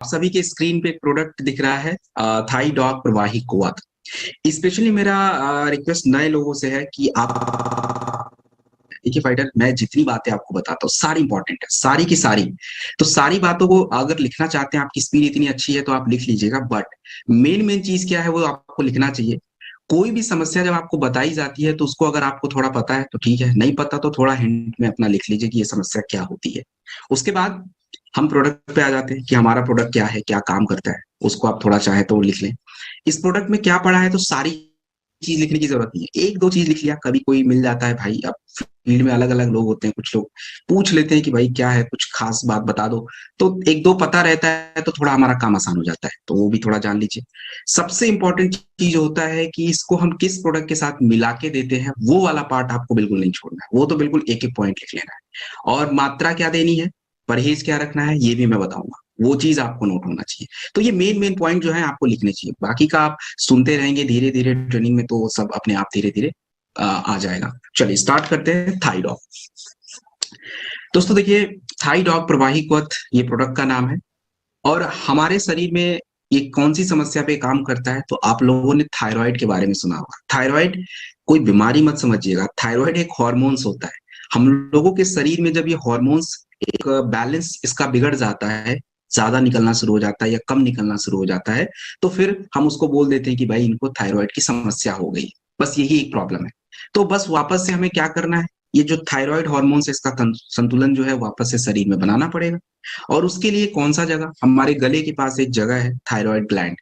आप सभी के स्क्रीन पे एक प्रोडक्ट दिख रहा है, थाई डॉग प्रवाही कुवत। स्पेशली मेरा रिक्वेस्ट नए लोगों से है कि आप देखिए फाइटर, मैं जितनी बातें आपको बताता हूँ सारी इंपॉर्टेंट है, सारी की सारी। तो सारी बातों को अगर लिखना चाहते हैं, आपकी स्पीड इतनी अच्छी है तो आप लिख लीजिएगा, बट मेन मेन चीज क्या है वो आपको लिखना चाहिए। कोई भी समस्या जब आपको बताई जाती है तो उसको अगर आपको थोड़ा पता है तो ठीक है, नहीं पता तो थोड़ा हिंट में अपना लिख लीजिए कि ये समस्या क्या होती है। उसके बाद हम प्रोडक्ट पे आ जाते हैं कि हमारा प्रोडक्ट क्या है, क्या काम करता है, उसको आप थोड़ा चाहे तो लिख लें। इस प्रोडक्ट में क्या पड़ा है तो सारी चीज लिखने की जरूरत नहीं है, एक दो चीज लिख लिया, कभी कोई मिल जाता है भाई। अब फील्ड में अलग अलग लोग होते हैं, कुछ लोग पूछ लेते हैं कि भाई क्या है, कुछ खास बात बता दो। तो एक दो पता रहता है तो थोड़ा हमारा काम आसान हो जाता है, तो वो भी थोड़ा जान लीजिए। सबसे इंपॉर्टेंट चीज होता है कि इसको हम किस प्रोडक्ट के साथ मिला के देते हैं, वो वाला पार्ट आपको बिल्कुल नहीं छोड़ना है, वो तो बिल्कुल एक एक पॉइंट लिख लेना है। और मात्रा क्या देनी है, परहेज क्या रखना है, ये भी मैं बताऊंगा, वो चीज आपको नोट होना चाहिए। तो ये मेन मेन पॉइंट जो है आपको लिखने चाहिए, बाकी का आप सुनते रहेंगे धीरे धीरे ट्रेनिंग में, तो सब अपने आप धीरे धीरे आ जाएगा। चलिए स्टार्ट करते हैं। थाई डॉग, दोस्तों देखिए, थाई डॉग प्रवाही क्वथ ये प्रोडक्ट का नाम है। और हमारे शरीर में ये कौन सी समस्या पे काम करता है, तो आप लोगों ने थायराइड के बारे में सुना होगा। थायराइड कोई बीमारी मत समझिएगा, थायराइड एक हॉर्मोन्स होता है। हम लोगों के शरीर में जब ये हॉर्मोन्स एक बैलेंस इसका बिगड़ जाता है, ज्यादा निकलना शुरू हो जाता है या कम निकलना शुरू हो जाता है, तो फिर हम उसको बोल देते हैं कि भाई इनको थायराइड की समस्या हो गई। बस यही एक प्रॉब्लम है। तो बस वापस से हमें क्या करना है, ये जो थायराइड हॉर्मोन्स है इसका संतुलन जो है वापस से शरीर में बनाना पड़ेगा। और उसके लिए कौन सा जगह, हमारे गले के पास एक जगह है थायराइड ग्लैंड।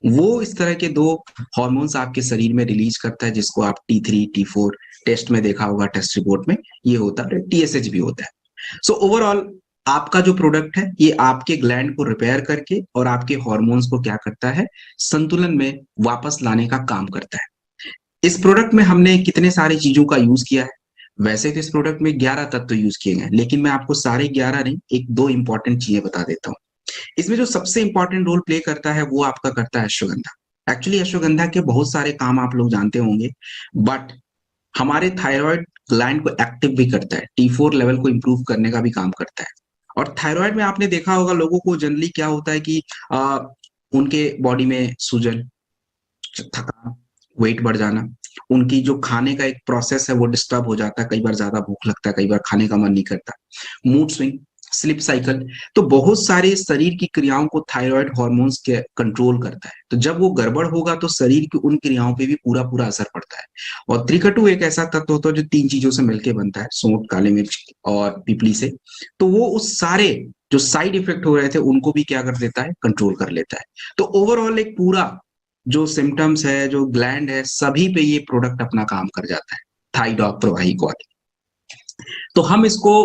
वो इस तरह के दो हॉर्मोन्स आपके शरीर में रिलीज करता है, जिसको आप T3 T4 टेस्ट में देखा होगा, टेस्ट रिपोर्ट में ये होता है, TSH भी होता है। सो ओवरऑल आपका जो प्रोडक्ट है ये आपके ग्लैंड को रिपेयर करके और आपके हॉर्मोन्स को क्या करता है, संतुलन में वापस लाने का काम करता है। इस प्रोडक्ट में हमने कितने सारी चीजों का यूज किया है, वैसे तो इस प्रोडक्ट में 11 तत्व यूज किए गए, लेकिन मैं आपको सारे 11 नहीं, एक दो इंपॉर्टेंट चीजें बता देता हूँ। इसमें जो सबसे इंपॉर्टेंट रोल प्ले करता है वो आपका करता है अश्वगंधा। एक्चुअली अश्वगंधा के बहुत सारे काम आप लोग जानते होंगे, बट हमारे थायराइड ग्लैंड को एक्टिव भी करता है, T4 लेवल को इंप्रूव करने का भी काम करता है। और थायराइड में आपने देखा होगा लोगों को जनरली क्या होता है कि उनके बॉडी में सूजन, थकान, वेट बढ़ जाना, उनकी जो खाने का एक प्रोसेस है वो डिस्टर्ब हो जाता है, कई बार ज्यादा भूख लगता है, कई बार खाने का मन नहीं करता, मूड स्विंग, स्लिप साइकिल। तो बहुत सारे शरीर की क्रियाओं को थायराइड हॉर्मोन्स के कंट्रोल करता है। तो जब वो गड़बड़ होगा तो शरीर की उन क्रियाओं पे भी पूरा पूरा असर पड़ता है। और त्रिकटु एक ऐसा तत्व होता है जो तीन चीजों से मिलकर बनता है, सोंठ, काली मिर्च और पीपली से। तो वो उस सारे जो साइड इफेक्ट हो रहे थे उनको भी क्या कर देता है, कंट्रोल कर लेता है। तो ओवरऑल एक पूरा जो सिम्टम्स है, जो ग्लैंड है, सभी पे ये प्रोडक्ट अपना काम कर जाता है, थाई डॉग प्रवाही को। तो हम इसको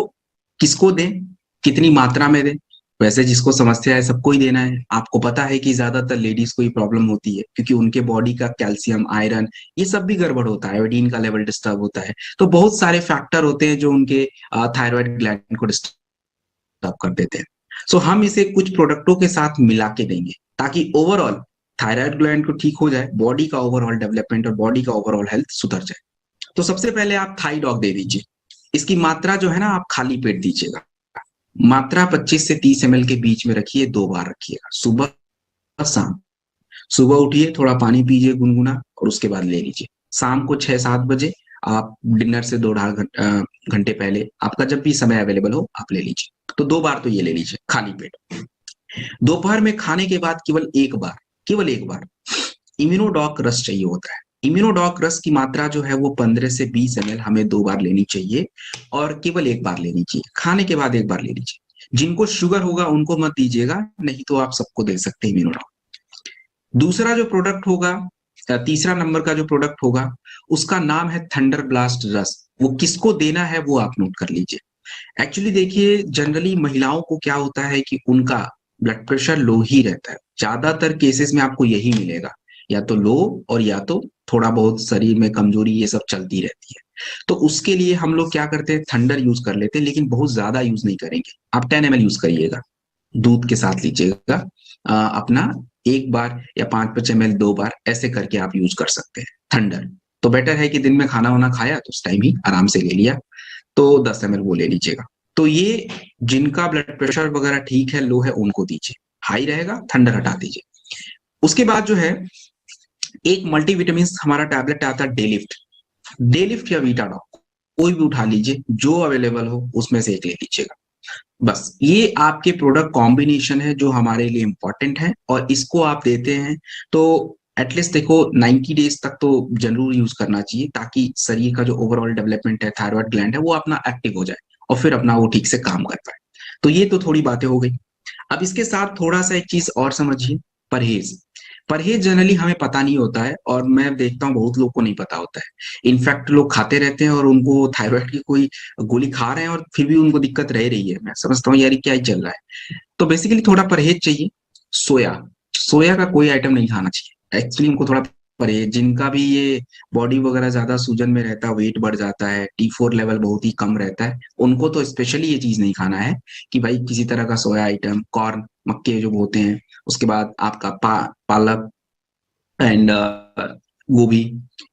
किसको दें, कितनी मात्रा में दें, वैसे जिसको समस्या है सबको ही देना है। आपको पता है कि ज्यादातर लेडीज को ये प्रॉब्लम होती है क्योंकि उनके बॉडी का कैल्शियम, आयरन, ये सब भी गड़बड़ होता है, आयोडीन का लेवल डिस्टर्ब होता है। तो बहुत सारे फैक्टर होते हैं जो उनके थायराइड ग्लैंड को डिस्टर्ब कर देते हैं। सो हम इसे कुछ प्रोडक्टों के साथ मिला के देंगे ताकि ओवरऑल थायराइड ग्लैंड को ठीक हो जाए, बॉडी का ओवरऑल डेवलपमेंट और बॉडी का ओवरऑल हेल्थ सुधर जाए। तो सबसे पहले आप थाई डॉग दे दीजिए। इसकी मात्रा जो है ना, आप खाली पेट दीजिएगा। मात्रा 25 से 30 ml के बीच में रखिए, 2 बार रखिएगा, सुबह शाम। सुबह उठिए, थोड़ा पानी पीजिए गुनगुना, और उसके बाद ले लीजिए। शाम को 6-7 बजे आप डिनर से 2-2.5 घंटे पहले, आपका जब भी समय अवेलेबल हो आप ले लीजिए। तो 2 बार तो ये ले लीजिए खाली पेट। दोपहर में खाने के बाद केवल एक बार, केवल एक बार इम्यूनोडॉक रस चाहिए होता है। इम्यूनोडॉक रस की मात्रा जो है वो 15 से 20 ml हमें 2 बार लेनी चाहिए, और केवल एक बार लेनी चाहिए, खाने के बाद एक बार ले लीजिए। जिनको शुगर होगा उनको मत दीजिएगा, नहीं तो आप सबको दे सकते हैं इम्यूनोडॉक। दूसरा जो प्रोडक्ट होगा, तीसरा नंबर का जो प्रोडक्ट होगा, उसका नाम है थंडर ब्लास्ट रस। वो किसको देना है वो आप नोट कर लीजिए। एक्चुअली देखिए, जनरली महिलाओं को क्या होता है कि उनका ब्लड प्रेशर लो ही रहता है, ज्यादातर केसेस में आपको यही मिलेगा, या तो लो और या तो थोड़ा बहुत शरीर में कमजोरी, ये सब चलती रहती है। तो उसके लिए हम लोग क्या करते हैं, थंडर यूज कर लेते हैं, लेकिन बहुत ज्यादा यूज नहीं करेंगे। आप 10 ml यूज करिएगा, दूध के साथ लीजिएगा अपना, एक बार या 5-5 ml 2 बार ऐसे करके आप यूज कर सकते हैं थंडर। तो बेटर है कि दिन में खाना वाना खाया तो उस टाइम ही आराम से ले लिया, तो 10 ml वो ले लीजिएगा। तो ये जिनका ब्लड प्रेशर वगैरह ठीक है, लो है, उनको दीजिए। हाई रहेगा, थंडर हटा दीजिए। उसके बाद जो है एक मल्टीविटामिन हमारा टैबलेट आता है डेलिफ्ट। डेलिफ्ट या वीटाडॉक कोई भी उठा लीजिए, जो अवेलेबल हो उसमें से एक ले लीजिएगा। बस ये आपके प्रोडक्ट कॉम्बिनेशन है जो हमारे लिए इंपॉर्टेंट है, और इसको आप देते हैं तो एटलीस्ट देखो 90 डेज तक तो जरूर यूज करना चाहिए, ताकि शरीर का जो ओवरऑल डेवलपमेंट है, थायराइड ग्लैंड है, वो अपना एक्टिव हो जाए और फिर अपना वो ठीक से काम कर पाए। तो ये तो थोड़ी बातें हो गई। अब इसके साथ थोड़ा सा एक चीज और समझिए, परहेज। परहेज जनरली हमें पता नहीं होता है, और मैं देखता हूँ बहुत लोग को नहीं पता होता है। इनफैक्ट लोग खाते रहते हैं और उनको थायराइड की कोई गोली खा रहे हैं और फिर भी उनको दिक्कत रह रही है। मैं समझता हूँ यार ये क्या ही चल रहा है। तो बेसिकली थोड़ा परहेज चाहिए। सोया, सोया का कोई आइटम नहीं खाना चाहिए एक्चुअली, उनको थोड़ा परहेज। जिनका भी ये बॉडी वगैरह ज्यादा सूजन में रहता है, वेट बढ़ जाता है, T4 लेवल बहुत ही कम रहता है, उनको तो स्पेशली ये चीज नहीं खाना है कि भाई किसी तरह का सोया आइटम, कॉर्न, मक्के जो होते हैं, उसके बाद आपका पालक एंड गोभी,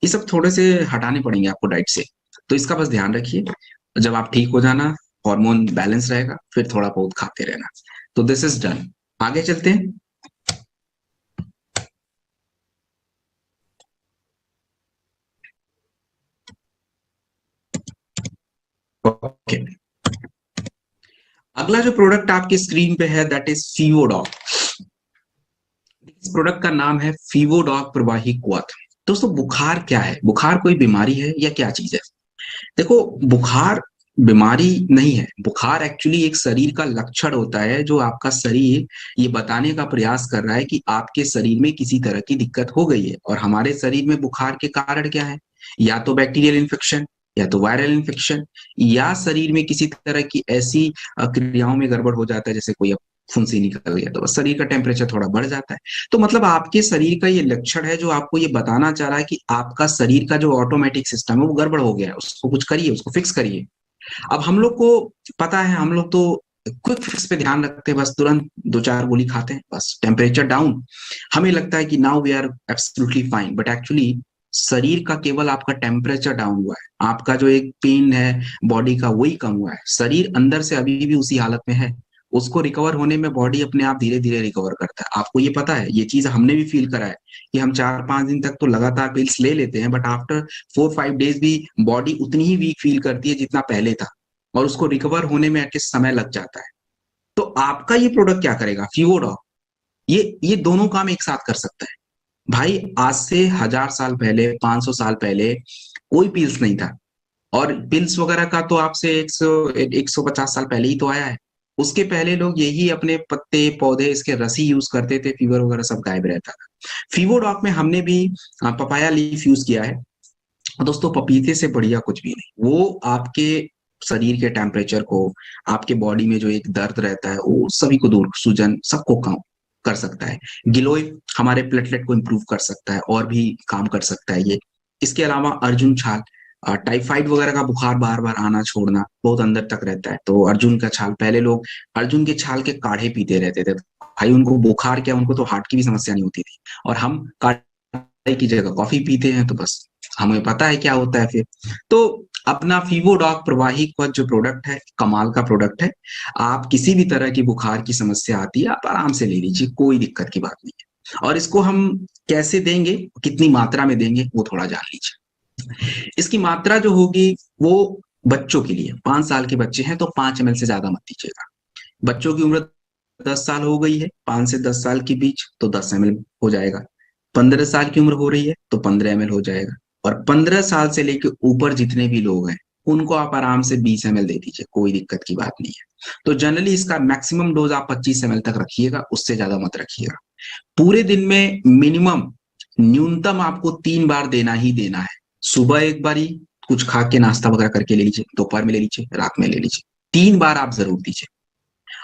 ये सब थोड़े से हटाने पड़ेंगे आपको डाइट से। तो इसका बस ध्यान रखिए। जब आप ठीक हो जाना, हार्मोन बैलेंस रहेगा, फिर थोड़ा बहुत खाते रहना। तो दिस इज डन। आगे चलते हैं। ओके, अगला जो प्रोडक्ट आपकी स्क्रीन पे है दैट इज फीवोडॉक। इस प्रोडक्ट का नाम है फीवोडॉक प्रवाही क्वाथ। दोस्तों बुखार क्या है? बुखार कोई बीमारी है या क्या चीज है? देखो, बुखार बीमारी नहीं है। बुखार एक्चुअली एक शरीर का लक्षण होता है, जो आपका शरीर ये बताने का प्रयास कर रहा है कि आपके शरीर में किसी तरह की दिक्कत हो गई है। और हमारे शरीर में बुखार के कारण क्या है? या तो बैक्टीरियल इन्फेक्शन, या तो वायरल इन्फेक्शन, या शरीर में किसी तरह की ऐसी क्रियाओं में गड़बड़ हो जाता है, जैसे कोई फुंसी निकल गया तो बस शरीर का टेम्परेचर थोड़ा बढ़ जाता है। तो मतलब आपके शरीर का ये लक्षण है जो आपको ये बताना चाह रहा है कि आपका शरीर का जो ऑटोमेटिक सिस्टम है वो गड़बड़ हो गया है, उसको कुछ करिए, उसको फिक्स करिए। अब हम लोग को पता है, हम लोग तो क्विक फिक्स पे ध्यान रखते हैं, बस तुरंत दो चार गोली खाते हैं, बस टेम्परेचर डाउन, हमें लगता है कि now we are absolutely fine. But actually शरीर का केवल आपका टेम्परेचर डाउन हुआ है, आपका जो एक पेन है बॉडी का वही कम हुआ है, शरीर अंदर से अभी भी उसी हालत में है। उसको रिकवर होने में बॉडी अपने आप धीरे धीरे रिकवर करता है। आपको ये पता है, ये चीज हमने भी फील करा है कि हम 4-5 दिन तक तो लगातार पिल्स ले लेते हैं, बट आफ्टर 4-5 डेज भी बॉडी उतनी ही वीक फील करती है जितना पहले था, और उसको रिकवर होने में एटलीस्ट समय लग जाता है। तो आपका ये प्रोडक्ट क्या करेगा, फीवोडॉक, ये दोनों काम एक साथ कर सकता है। भाई आज से 1000 साल पहले, 500 साल पहले कोई पिल्स नहीं था, और पिल्स वगैरह का तो आपसे 150 साल पहले ही तो आया है। उसके पहले लोग यही अपने पत्ते पौधे इसके रसी यूज करते थे, फीवर वगैरह सब गायब रहता था। फीवोडॉक में हमने भी पपाया लीफ यूज किया है। दोस्तों पपीते से बढ़िया कुछ भी नहीं, वो आपके शरीर के टेम्परेचर को, आपके बॉडी में जो एक दर्द रहता है वो सभी को दूर, सूजन सबको कम कर सकता है। गिलोय हमारे प्लेटलेट को इम्प्रूव कर सकता है और भी काम कर सकता है ये। इसके अलावा अर्जुन छाल, टाइफाइड वगैरह का बुखार बार बार आना छोड़ना बहुत अंदर तक रहता है, तो अर्जुन का छाल, पहले लोग अर्जुन के छाल के काढ़े पीते रहते थे, भाई उनको बुखार क्या, उनको तो हार्ट की भी समस्या नहीं होती थी। और हम काढ़े की जगह कॉफी पीते हैं, तो बस हमें पता है क्या होता है फिर। तो अपना फीवोडॉक प्रवाही क्वथ जो प्रोडक्ट है, कमाल का प्रोडक्ट है। आप किसी भी तरह की बुखार की समस्या आती है, आप आराम से ले लीजिए, कोई दिक्कत की बात नहीं है। और इसको हम कैसे देंगे, कितनी मात्रा में देंगे, वो थोड़ा जान लीजिए। इसकी मात्रा जो होगी वो बच्चों के लिए, 5 साल के बच्चे हैं तो 5 ml से ज्यादा मत दीजिएगा। बच्चों की उम्र 10 साल हो गई है, 5 से 10 साल के बीच, तो 10 ml हो जाएगा। 15 साल की उम्र हो रही है तो 15 ml हो जाएगा। और 15 साल से लेकर ऊपर जितने भी लोग हैं उनको आप आराम से 20 ml दे दीजिए, कोई दिक्कत की बात नहीं है। तो जनरली इसका मैक्सिमम डोज आप 25 ml तक रखिएगा, उससे ज्यादा मत रखिएगा। पूरे दिन में मिनिमम, न्यूनतम आपको 3 बार देना ही देना है। सुबह एक बारी कुछ खा के नाश्ता वगैरह करके ले लीजिए, दोपहर में ले लीजिए, रात में ले लीजिए, 3 बार आप जरूर दीजिए।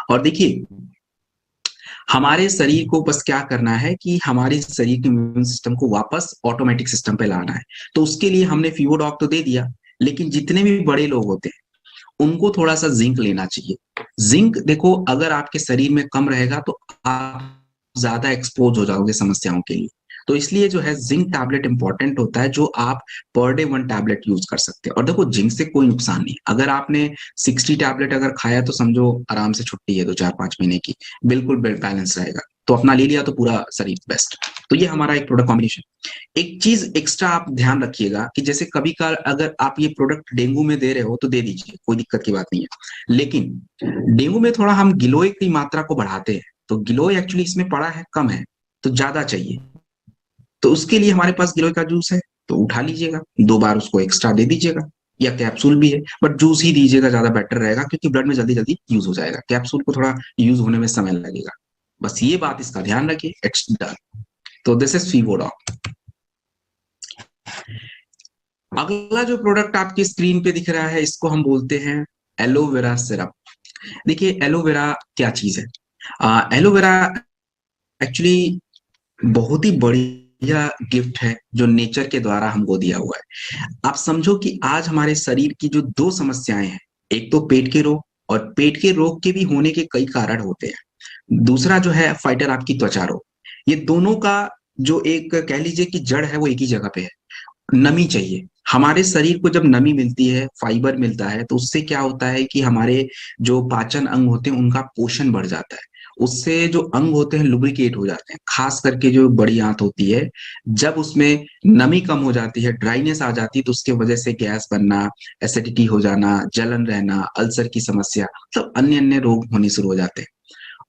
और देखिए, हमारे शरीर को बस क्या करना है कि हमारे शरीर के इम्यून सिस्टम को वापस ऑटोमेटिक सिस्टम पे लाना है। तो उसके लिए हमने फीवोडॉक तो दे दिया, लेकिन जितने भी बड़े लोग होते हैं उनको थोड़ा सा जिंक लेना चाहिए। जिंक देखो, अगर आपके शरीर में कम रहेगा तो आप ज्यादा एक्सपोज हो जाओगे समस्याओं के लिए। तो इसलिए जो है जिंक टैबलेट इंपॉर्टेंट होता है, जो आप पर डे 1 टैबलेट यूज कर सकते हैं। और देखो जिंक से कोई नुकसान नहीं, अगर आपने 60 टैबलेट अगर खाया तो समझो आराम से छुट्टी है 2 4 5 महीने की, बिल्कुल बैलेंस रहेगा। तो अपना ले लिया तो पूरा शरीर बेस्ट। तो ये हमारा एक प्रोडक्ट कॉम्बिनेशन। एक चीज एक्स्ट्रा आप ध्यान रखिएगा कि जैसे कभी कभार अगर आप ये प्रोडक्ट डेंगू में दे रहे हो तो दे दीजिए, कोई दिक्कत की बात नहीं है। लेकिन डेंगू में थोड़ा हम गिलोय की मात्रा को बढ़ाते हैं, तो गिलोय एक्चुअली इसमें पड़ा है कम है, तो ज्यादा चाहिए। तो उसके लिए हमारे पास गिलोय का जूस है, तो उठा लीजिएगा, 2 बार उसको एक्स्ट्रा दे दीजिएगा। या कैप्सूल भी है, बट जूस ही दीजिएगा, ज्यादा बेटर रहेगा, क्योंकि ब्लड में जल्दी जल्दी यूज हो जाएगा, कैप्सूल को थोड़ा यूज होने में समय लगेगा। बस ये बात इसका ध्यान रखिए, इट्स डन। तो दिस इज फीवोडॉक। अगला जो प्रोडक्ट आपकी स्क्रीन पे दिख रहा है, इसको हम बोलते हैं एलोवेरा सिरप। देखिए एलोवेरा क्या चीज है। एलोवेरा एक्चुअली बहुत ही बढ़िया गिफ्ट है जो नेचर के द्वारा हमको दिया हुआ है। आप समझो कि आज हमारे शरीर की जो 2 समस्याएं हैं, एक तो पेट के रोग, और पेट के रोग के भी होने के कई कारण होते हैं। दूसरा जो है फाइटर आपकी त्वचा रोग। ये दोनों का जो एक कह लीजिए कि जड़ है वो एक ही जगह पे है। नमी चाहिए हमारे शरीर को, जब नमी मिलती है, फाइबर मिलता है, तो उससे क्या होता है कि हमारे जो पाचन अंग होते हैं उनका पोषण बढ़ जाता है। उससे जो अंग होते हैं लुब्रिकेट हो जाते हैं, खास करके जो बड़ी आंत होती है, जब उसमें नमी कम हो जाती है, ड्राइनेस आ जाती है, तो उसके वजह से गैस बनना, एसिडिटी हो जाना, जलन रहना, अल्सर की समस्या, मतलब अन्य अन्य रोग होने शुरू हो जाते हैं।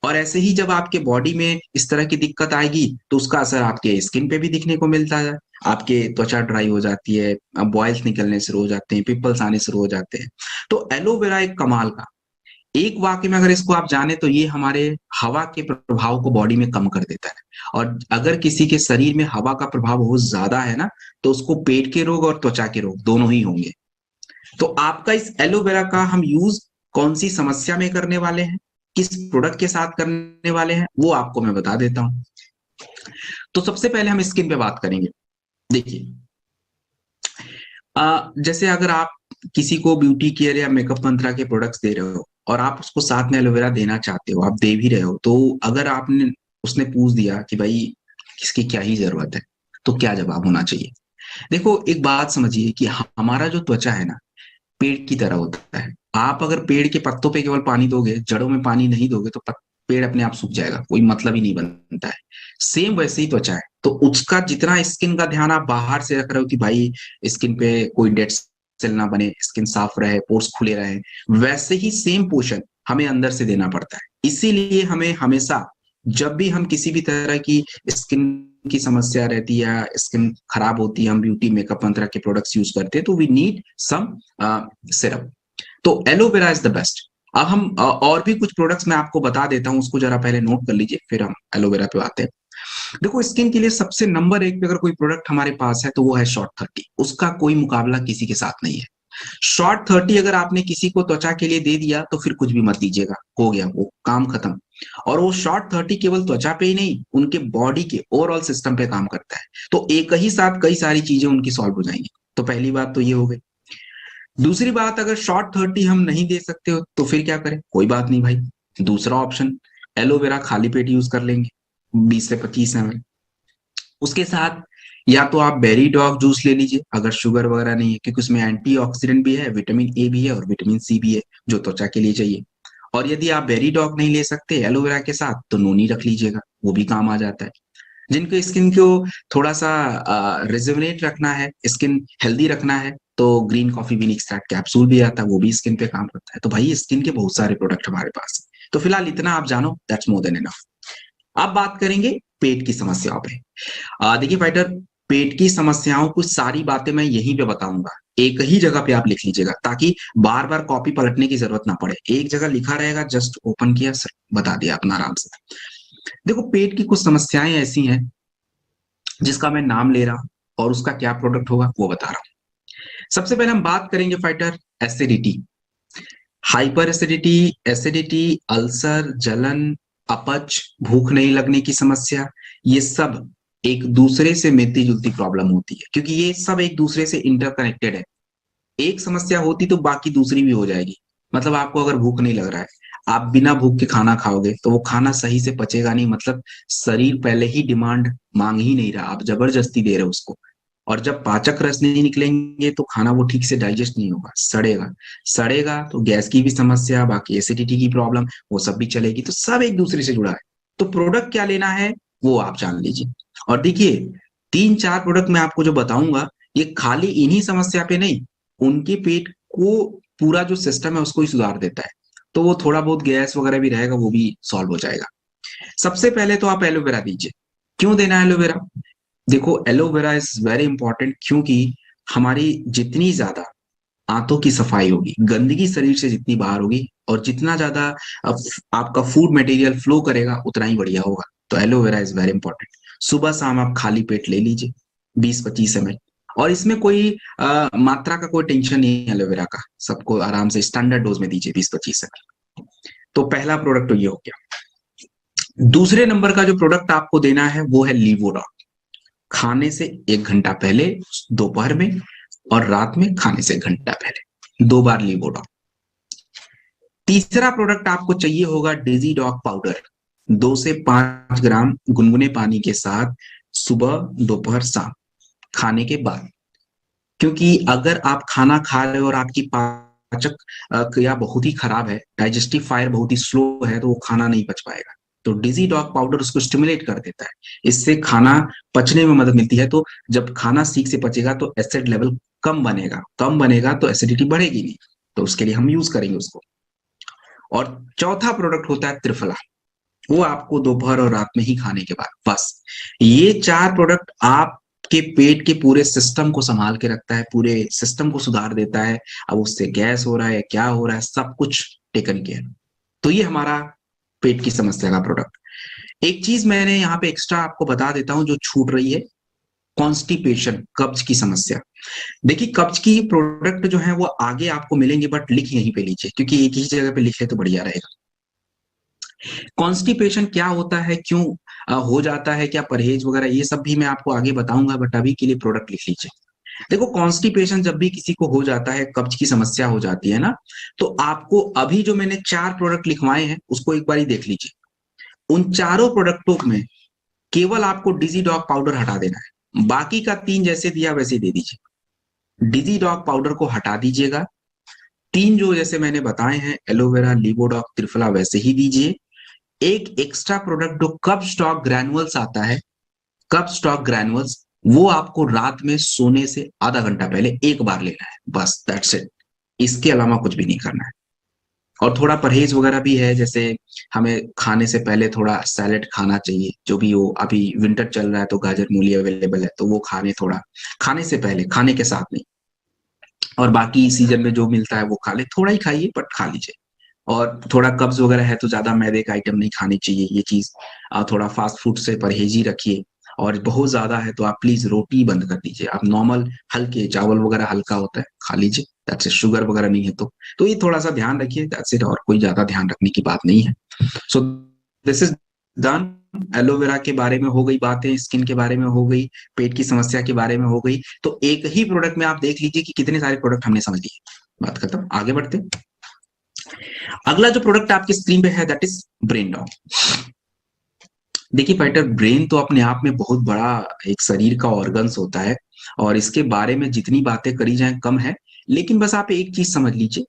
और ऐसे ही जब आपके बॉडी में इस तरह की दिक्कत आएगी तो उसका असर आपके स्किन पे भी दिखने को मिलता है। आपके त्वचा ड्राई हो जाती है, बॉयल्स निकलने शुरू हो जाते हैं, पिंपल्स आने शुरू हो जाते हैं। तो एलोवेरा एक कमाल का, एक वाक्य में अगर इसको आप जाने तो ये हमारे हवा के प्रभाव को बॉडी में कम कर देता है। और अगर किसी के शरीर में हवा का प्रभाव बहुत ज्यादा है ना, तो उसको पेट के रोग और त्वचा के रोग दोनों ही होंगे। तो आपका इस एलोवेरा का हम यूज कौन सी समस्या में करने वाले हैं, किस प्रोडक्ट के साथ करने वाले हैं, वो आपको मैं बता देता हूं। तो सबसे पहले हम स्किन पे बात करेंगे। देखिए जैसे अगर आप किसी को ब्यूटी केयर या मेकअप मंत्रा के प्रोडक्ट्स दे रहे हो और आप उसको साथ में एलोवेरा देना चाहते हो, आप दे भी रहे हो, तो अगर आपने उसने पूछ दिया कि भाई इसकी क्या ही जरूरत है, तो क्या जवाब होना चाहिए। देखो एक बात समझिए कि हमारा जो त्वचा है ना, पेड़ की तरह होता है। आप अगर पेड़ के पत्तों पे केवल पानी दोगे, जड़ों में पानी नहीं दोगे, तो पेड़ अपने आप सूख जाएगा, कोई मतलब ही नहीं बनता है। सेम वैसे ही त्वचा है, तो उसका जितना स्किन का ध्यान आप बाहर से रख रहे हो कि भाई स्किन पे कोई डेड सेल ना बने, स्किन साफ रहे, पोर्स खुले रहे, वैसे ही सेम पोषण हमें अंदर से देना पड़ता है। इसीलिए हमें हमेशा जब भी हम किसी भी तरह की स्किन की समस्या रहती है, स्किन खराब होती है, हम ब्यूटी मेकअप मंत्रा के प्रोडक्ट्स यूज करते हैं, तो वी नीड सम सिरप। तो एलोवेरा इज द बेस्ट। अब हम और भी कुछ प्रोडक्ट्स मैं आपको बता देता हूं, उसको जरा पहले नोट कर लीजिए, फिर हम एलोवेरा पे आते हैं। देखो स्किन के लिए सबसे नंबर 1 पे अगर कोई प्रोडक्ट हमारे पास है तो वो है शॉर्ट 30। उसका कोई मुकाबला किसी के साथ नहीं है। शॉर्ट 30 अगर आपने किसी को त्वचा के लिए दे दिया तो फिर कुछ भी मत दीजिएगा, हो गया वो काम खत्म। और वो शॉर्ट 30 केवल त्वचा पे ही नहीं, उनके बॉडी के ओवरऑल सिस्टम पे काम करता है। तो एक ही साथ कई सारी चीजें उनकी सॉल्व हो जाएंगी। तो पहली बात तो ये हो गई। दूसरी बात, अगर शॉर्ट 30 हम नहीं दे सकते हो तो फिर क्या करें, कोई बात नहीं भाई, दूसरा ऑप्शन एलोवेरा खाली पेट यूज कर लेंगे, 20 से 25 ml। उसके साथ या तो आप बेरी डॉग जूस ले लीजिए अगर शुगर वगैरह नहीं है, क्योंकि उसमें एंटीऑक्सीडेंट भी है, विटामिन ए भी है और विटामिन सी भी है, जो त्वचा के लिए चाहिए। और यदि आप बेरी डॉग नहीं ले सकते एलोवेरा के साथ, तो नोनी रख लीजिएगा, वो भी काम आ जाता है। जिनको स्किन को थोड़ा सा रिजुवनेट रखना है, स्किन हेल्दी रखना है, तो green coffee bean extract capsule भी आता है, वो भी स्किन पे काम करता है। तो भाई स्किन के बहुत सारे प्रोडक्ट हमारे पास है। तो फिलहाल इतना आप जानो, दैट्स मोर देन इनफ। अब बात करेंगे पेट की समस्याओं पे। देखिए फाइटर, पेट की समस्याओं को सारी बातें मैं यहीं पे बताऊंगा, एक ही जगह पे आप लिख लीजिएगा, ताकि बार बार कॉपी पलटने की जरूरत ना पड़े। एक जगह लिखा रहेगा, जस्ट ओपन किया, बता दिया अपना आराम से। देखो पेट की कुछ समस्याएं ऐसी हैं जिसका मैं नाम ले रहा हूं, और उसका क्या प्रोडक्ट होगा वो बता रहा हूं। सबसे पहले हम बात करेंगे fighter, acidity, hyper acidity, acidity, ulcer, जलन, अपच, भूख नहीं लगने की समस्या, ये सब एक दूसरे से मिलती जुलती प्रॉब्लम होती है, क्योंकि ये सब एक दूसरे से इंटरकनेक्टेड है। एक समस्या होती तो बाकी दूसरी भी हो जाएगी। मतलब आपको अगर भूख नहीं लग रहा है, आप बिना भूख के खाना खाओगे तो वो खाना सही से पचेगा नहीं, मतलब शरीर पहले ही डिमांड मांग ही नहीं रहा, आप जबरदस्ती दे रहे हो उसको। और जब पाचक रस नहीं निकलेंगे तो खाना वो ठीक से डाइजेस्ट नहीं होगा, सड़ेगा। सड़ेगा तो गैस की भी समस्या, बाकी एसिडिटी की प्रॉब्लम, वो सब भी चलेगी। तो सब एक दूसरे से जुड़ा है। तो प्रोडक्ट क्या लेना है वो आप जान लीजिए। और देखिए, 3-4 प्रोडक्ट मैं आपको जो बताऊंगा, ये खाली इन्हीं समस्या पे नहीं, उनके पेट को पूरा जो सिस्टम है उसको ही सुधार देता है। तो वो थोड़ा बहुत गैस वगैरह भी रहेगा वो भी सॉल्व हो जाएगा। सबसे पहले तो आप एलोवेरा दीजिए। क्यों देना है एलोवेरा? देखो, एलोवेरा इज वेरी इंपॉर्टेंट, क्योंकि हमारी जितनी ज्यादा आंतों की सफाई होगी, गंदगी शरीर से जितनी बाहर होगी, और जितना ज्यादा आपका फूड मटेरियल फ्लो करेगा उतना ही बढ़िया होगा। तो एलोवेरा इज वेरी इंपॉर्टेंट। सुबह शाम आप खाली पेट ले लीजिए 20-25 ml। और इसमें कोई मात्रा का कोई टेंशन नहीं है एलोवेरा का, सबको आराम से स्टैंडर्ड डोज में दीजिए 20-25 ml। तो पहला प्रोडक्ट तो ये हो गया। दूसरे नंबर का जो प्रोडक्ट आपको देना है वो है लीवोडॉन। खाने से 1 घंटा पहले, दोपहर में और रात में खाने से 1 घंटा पहले 2 बार लीवोडॉन। तीसरा प्रोडक्ट आपको चाहिए होगा डेजीडॉक पाउडर। 2 से 5 ग्राम गुनगुने पानी के साथ, सुबह दोपहर शाम खाने के बाद। क्योंकि अगर आप खाना खा रहे हो और आपकी पाचक क्रिया बहुत ही खराब है, डाइजेस्टिव फायर बहुत ही स्लो है, तो वो खाना नहीं पच पाएगा। तो डिजी डॉग पाउडर उसको स्टिमुलेट कर देता है, इससे खाना पचने में मदद मिलती है। तो जब खाना ठीक से पचेगा तो एसिड लेवल कम बनेगा, कम बनेगा तो एसिडिटी बढ़ेगी नहीं। तो उसके लिए हम यूज करेंगे उसको। और चौथा प्रोडक्ट होता है त्रिफला। वो आपको दोपहर और रात में ही खाने के बाद। बस ये 4 प्रोडक्ट आपके पेट के पूरे सिस्टम को संभाल के रखता है, पूरे सिस्टम को सुधार देता है। अब उससे गैस हो रहा है, क्या हो रहा है, सब कुछ टेकन केयर। तो ये हमारा पेट की समस्या का प्रोडक्ट। एक चीज मैंने यहाँ पे एक्स्ट्रा आपको बता देता हूँ जो छूट रही है, कॉन्स्टिपेशन, कब्ज की समस्या। देखिए, कब्ज की प्रोडक्ट जो है वो आगे आपको मिलेंगे, बट लिख यहीं पे लीजिए, क्योंकि एक ही जगह पे लिखे तो बढ़िया रहेगा। कॉन्स्टिपेशन क्या होता है, क्यों हो जाता है, क्या परहेज वगैरह, ये सब भी मैं आपको आगे बताऊंगा, बट अभी के लिए प्रोडक्ट लिख लीजिए। देखो, कॉन्स्टिपेशन जब भी किसी को हो जाता है, कब्ज की समस्या हो जाती है ना, तो आपको अभी जो मैंने 4 प्रोडक्ट लिखवाए हैं उसको एक बार ही देख लीजिए। उन चारों प्रोडक्टों में केवल आपको डिजी डॉग पाउडर हटा देना है, बाकी का 3 जैसे दिया वैसे दे दीजिए। डिजी डॉग पाउडर को हटा दीजिएगा। 3 जो जैसे मैंने बताए हैं, एलोवेरा, लीवोडॉग, त्रिफला, वैसे ही दीजिए। एक एक्स्ट्रा प्रोडक्ट जो कप स्टॉक ग्रैनुअल्स आता है, कप स्टॉक ग्रैनुअल्स, वो आपको रात में सोने से आधा घंटा पहले एक बार लेना है, बस दैट्स इट। इसके अलावा कुछ भी नहीं करना है। और थोड़ा परहेज वगैरह भी है, जैसे हमें खाने से पहले थोड़ा सैलेड खाना चाहिए, जो भी हो। अभी विंटर चल रहा है तो गाजर मूली अवेलेबल है, तो वो खाने, थोड़ा खाने से पहले, खाने के साथ नहीं। और बाकी सीजन में जो मिलता है वो खा ले, थोड़ा ही खाइए बट खा लीजिए। और थोड़ा कब्ज वगैरह है तो ज्यादा मैदे का आइटम नहीं खानी चाहिए, ये चीज। थोड़ा फास्ट फूड से परहेज ही रखिए। और बहुत ज्यादा है तो आप प्लीज रोटी बंद कर दीजिए। आप नॉर्मल हल्के चावल वगैरह हल्का होता है खा लीजिए, दैट्स इट। शुगर वगैरह नहीं है तो ये थोड़ा सा ध्यान रखिए, दैट्स इट। और कोई ज्यादा ध्यान रखने की बात नहीं है। So this is done. Aloe vera के बारे में हो गई बातें, स्किन के बारे में हो गई, पेट की समस्या के बारे में हो गई। तो एक ही प्रोडक्ट में आप देख लीजिए कि कितने सारे प्रोडक्ट हमने समझ लिए। बात खत्म, आगे बढ़ते। अगला जो प्रोडक्ट आपकी स्क्रीन पे है दैट इज ब्रेन डॉग। देखिए फाइटर, ब्रेन तो अपने आप में बहुत बड़ा एक शरीर का ऑर्गन्स होता है, और इसके बारे में जितनी बातें करी जाए कम है। लेकिन बस आप एक चीज समझ लीजिए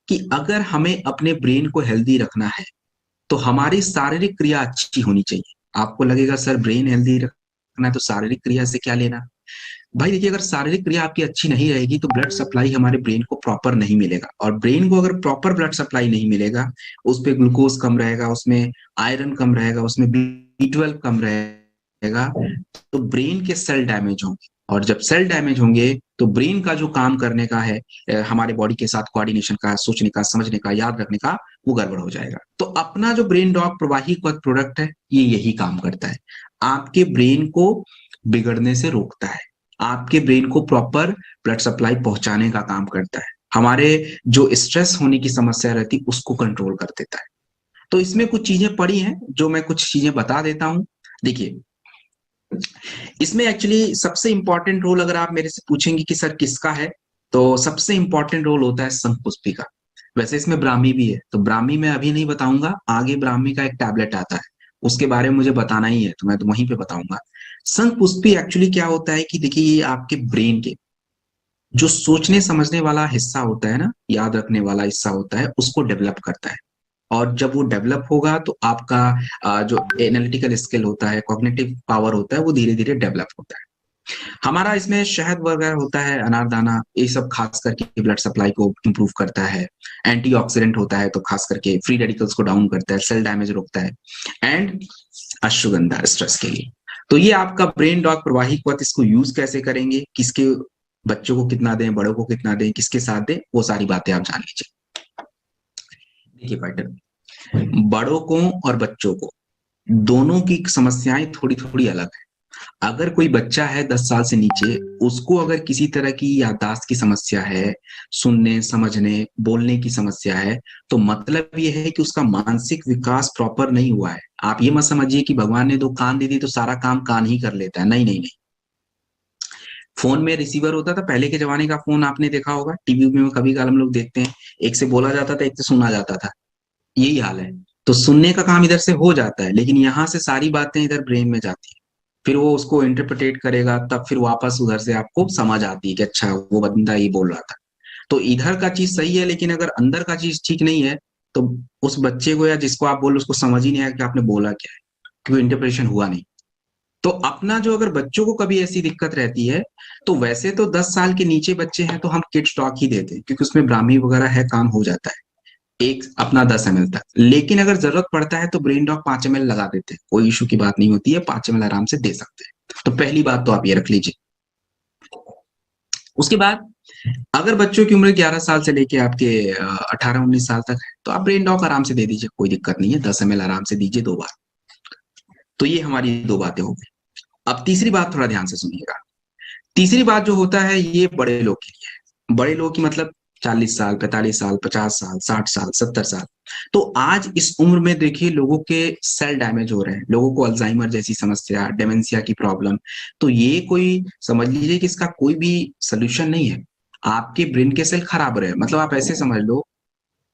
कि अगर हमें अपने ब्रेन को हेल्दी रखना है तो हमारी शारीरिक क्रिया अच्छी होनी चाहिए। आपको लगेगा सर ब्रेन हेल्दी रखना है तो शारीरिक क्रिया से क्या लेना? भाई देखिए, अगर शारीरिक क्रिया आपकी अच्छी नहीं रहेगी तो ब्लड सप्लाई हमारे ब्रेन को प्रॉपर नहीं मिलेगा, और ब्रेन को अगर प्रॉपर ब्लड सप्लाई नहीं मिलेगा, उस पे ग्लूकोज कम रहेगा, उसमें आयरन कम रहेगा, उसमें B12 कम रहेगा, तो ब्रेन के सेल डैमेज होंगे। और जब सेल डैमेज होंगे तो ब्रेन का जो काम करने का है, हमारे बॉडी के साथ कोऑर्डिनेशन का, सोचने का, समझने का, याद रखने का, वो गड़बड़ हो जाएगा। तो अपना जो ब्रेन डॉग प्रवाही प्रोडक्ट है, ये यही काम करता है, आपके ब्रेन को बिगड़ने से रोकता है, आपके ब्रेन को प्रॉपर ब्लड सप्लाई पहुंचाने का काम करता है, हमारे जो स्ट्रेस होने की समस्या रहती है उसको कंट्रोल कर देता है। तो इसमें कुछ चीजें पड़ी हैं जो मैं कुछ चीजें बता देता हूं। देखिए, इसमें एक्चुअली सबसे इंपॉर्टेंट रोल अगर आप मेरे से पूछेंगे कि सर किसका है, तो सबसे इंपॉर्टेंट रोल होता है शंखपुष्पी का। वैसे इसमें ब्राह्मी भी है, तो ब्राह्मी मैं अभी नहीं बताऊंगा, आगे ब्राह्मी का एक टैबलेट आता है, उसके बारे में मुझे बताना ही है, तो मैं तो वहीं पे बताऊंगा। संघपुष्पी एक्चुअली क्या होता है कि देखिए, ये आपके ब्रेन के जो सोचने समझने वाला हिस्सा होता है ना, याद रखने वाला हिस्सा होता है, उसको डेवलप करता है। और जब वो डेवलप होगा तो आपका जो एनालिटिकल स्किल होता है, कॉग्निटिव पावर होता है, वो धीरे धीरे डेवलप होता है। हमारा इसमें शहद वगैरह होता है, अनारदाना, ये सब खास करके ब्लड सप्लाई को इम्प्रूव करता है। एंटीऑक्सीडेंट होता है, तो खास करके फ्री रेडिकल्स को डाउन करता है, सेल डैमेज रोकता है। एंड अश्वगंधा स्ट्रेस के लिए। तो ये आपका ब्रेन डॉग प्रवाही क्वथ, इसको यूज कैसे करेंगे, किसके बच्चों को कितना दें, बड़ों को कितना दें, किसके साथ दें, वो सारी बातें आप जान लीजिए। देखिए फाइटर, बड़ों को और बच्चों को दोनों की समस्याएं थोड़ी थोड़ी अलग है। अगर कोई बच्चा है 10 साल से नीचे, उसको अगर किसी तरह की याददाश्त की समस्या है, सुनने समझने बोलने की समस्या है, तो मतलब ये है कि उसका मानसिक विकास प्रॉपर नहीं हुआ है। आप ये मत समझिए कि भगवान ने 2 कान दे दी तो सारा काम कान ही कर लेता है, नहीं नहीं नहीं। फोन में रिसीवर होता था, पहले के जमाने का फोन आपने देखा होगा, टीवी में कभी कभार हम लोग देखते हैं, एक से बोला जाता था, एक से सुना जाता था, यही हाल है। तो सुनने का काम इधर से हो जाता है, लेकिन यहाँ से सारी बातें इधर ब्रेन में जाती है, फिर वो उसको इंटरप्रिटेट करेगा, तब फिर वापस उधर से आपको समझ आती है कि अच्छा वो बंदा ये बोल रहा था। तो इधर का चीज सही है, लेकिन अगर अंदर का चीज ठीक नहीं है, तो उस बच्चे को या जिसको आप बोल, उसको समझ ही नहीं आया कि आपने बोला क्या है, क्योंकि इंटरप्रिटेशन हुआ नहीं। तो अपना जो, अगर बच्चों को कभी ऐसी दिक्कत रहती है, तो वैसे तो 10 साल के नीचे बच्चे हैं तो हम किड्स टॉक ही देते हैं, क्योंकि उसमें ब्राह्मी वगैरह है, काम हो जाता है एक अपना 10 ml तक। लेकिन अगर जरूरत पड़ता है तो ब्रेन डॉग 5 ml लगा देते हैं, कोई इशू की बात नहीं होती है, 5 ml आराम से दे सकते हैं। तो पहली बात तो आप ये रख लीजिए। उसके बाद अगर बच्चों की उम्र 11 साल से लेके आपके 18-19 साल तक है, तो आप ब्रेन डॉग आराम से दे दीजिए, कोई दिक्कत नहीं है, 10 ml आराम से दीजिए 2 बार। तो ये हमारी 2 बातें हो गई। अब तीसरी बात थोड़ा ध्यान से सुनिएगा। तीसरी बात जो होता है, ये बड़े लोग के लिए है। बड़े लोग की मतलब 40 साल, 45 साल, 50 साल, 60 साल, 70 साल। तो आज इस उम्र में देखिए, लोगों के सेल डैमेज हो रहे हैं, लोगों को अल्जाइमर जैसी समस्या, डेमेंशिया की प्रॉब्लम। तो ये कोई समझ लीजिए कि इसका कोई भी सोल्यूशन नहीं है। आपके ब्रेन के सेल खराब रहे, मतलब आप ऐसे समझ लो,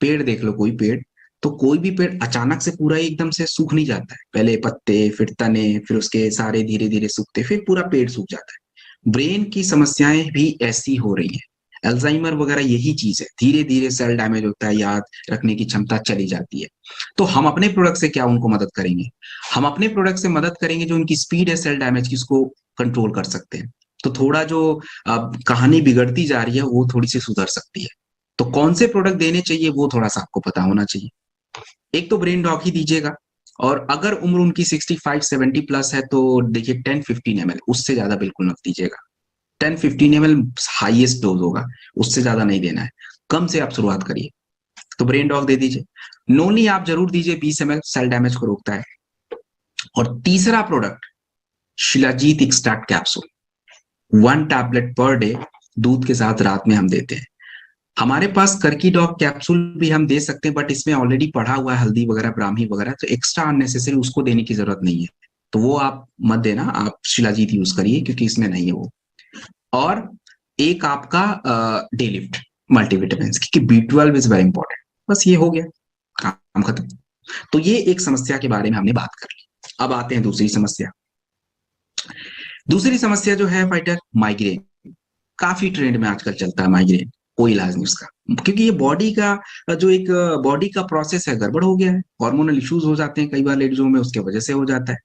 पेड़ देख लो, कोई पेड़, तो कोई भी पेड़ अचानक से पूरा एकदम से सूख नहीं जाता है, पहले पत्ते, फिर तने, फिर उसके सारे धीरे धीरे सूखते, फिर पूरा पेड़ सूख जाता है। ब्रेन की समस्याएं भी ऐसी हो रही है। अल्जाइमर वगैरह यही चीज है, धीरे धीरे सेल डैमेज होता है, याद रखने की क्षमता चली जाती है। तो हम अपने प्रोडक्ट से क्या उनको मदद करेंगे? हम अपने प्रोडक्ट से मदद करेंगे, जो उनकी स्पीड है सेल डैमेज की, उसको कंट्रोल कर सकते हैं। तो थोड़ा जो अब कहानी बिगड़ती जा रही है, वो थोड़ी सी सुधर सकती है। तो कौन से प्रोडक्ट देने चाहिए, वो थोड़ा सा आपको पता होना चाहिए। एक तो ब्रेन डॉग ही दीजिएगा, और अगर उम्र उनकी 65-70 प्लस है, तो देखिए 10-15 ml, उससे ज्यादा बिल्कुल मत दीजिएगा। 10-15 ml हाईएस्ट डोज होगा, उससे ज्यादा नहीं देना है, कम से आप शुरुआत करिए। तो ब्रेन डॉग दे दीजिए। नोनी आप जरूर दीजिए, 20 ml सेल डैमेज को रोकता है। और तीसरा product, shilajit extract capsule, 1 tablet per day, दूध के साथ रात में हम देते हैं। हमारे पास करकी डॉग कैप्सूल भी हम दे सकते हैं, बट इसमें ऑलरेडी पढ़ा हुआ है हल्दी वगैरह, ब्राह्मी वगैरह, तो एक्स्ट्रा अननेसेसरी उसको देने की जरूरत नहीं है। तो वो आप मत देना, आप शिलाजीत यूज करिए, क्योंकि इसमें नहीं है वो। और एक आपका डे लिफ्ट मल्टीविटामिन, क्योंकि B12 इज वेरी इंपॉर्टेंट। बस ये हो गया, काम खत्म। तो ये एक समस्या के बारे में हमने बात कर ली। अब आते हैं दूसरी समस्या। दूसरी समस्या जो है फाइटर, माइग्रेन। काफी ट्रेंड में आजकल चलता है माइग्रेन, कोई इलाज नहीं उसका, क्योंकि ये बॉडी का जो एक बॉडी का प्रोसेस है, गड़बड़ हो गया है, हार्मोनल इश्यूज हो जाते हैं कई बार लेडीजों में, उसके वजह से हो जाता है।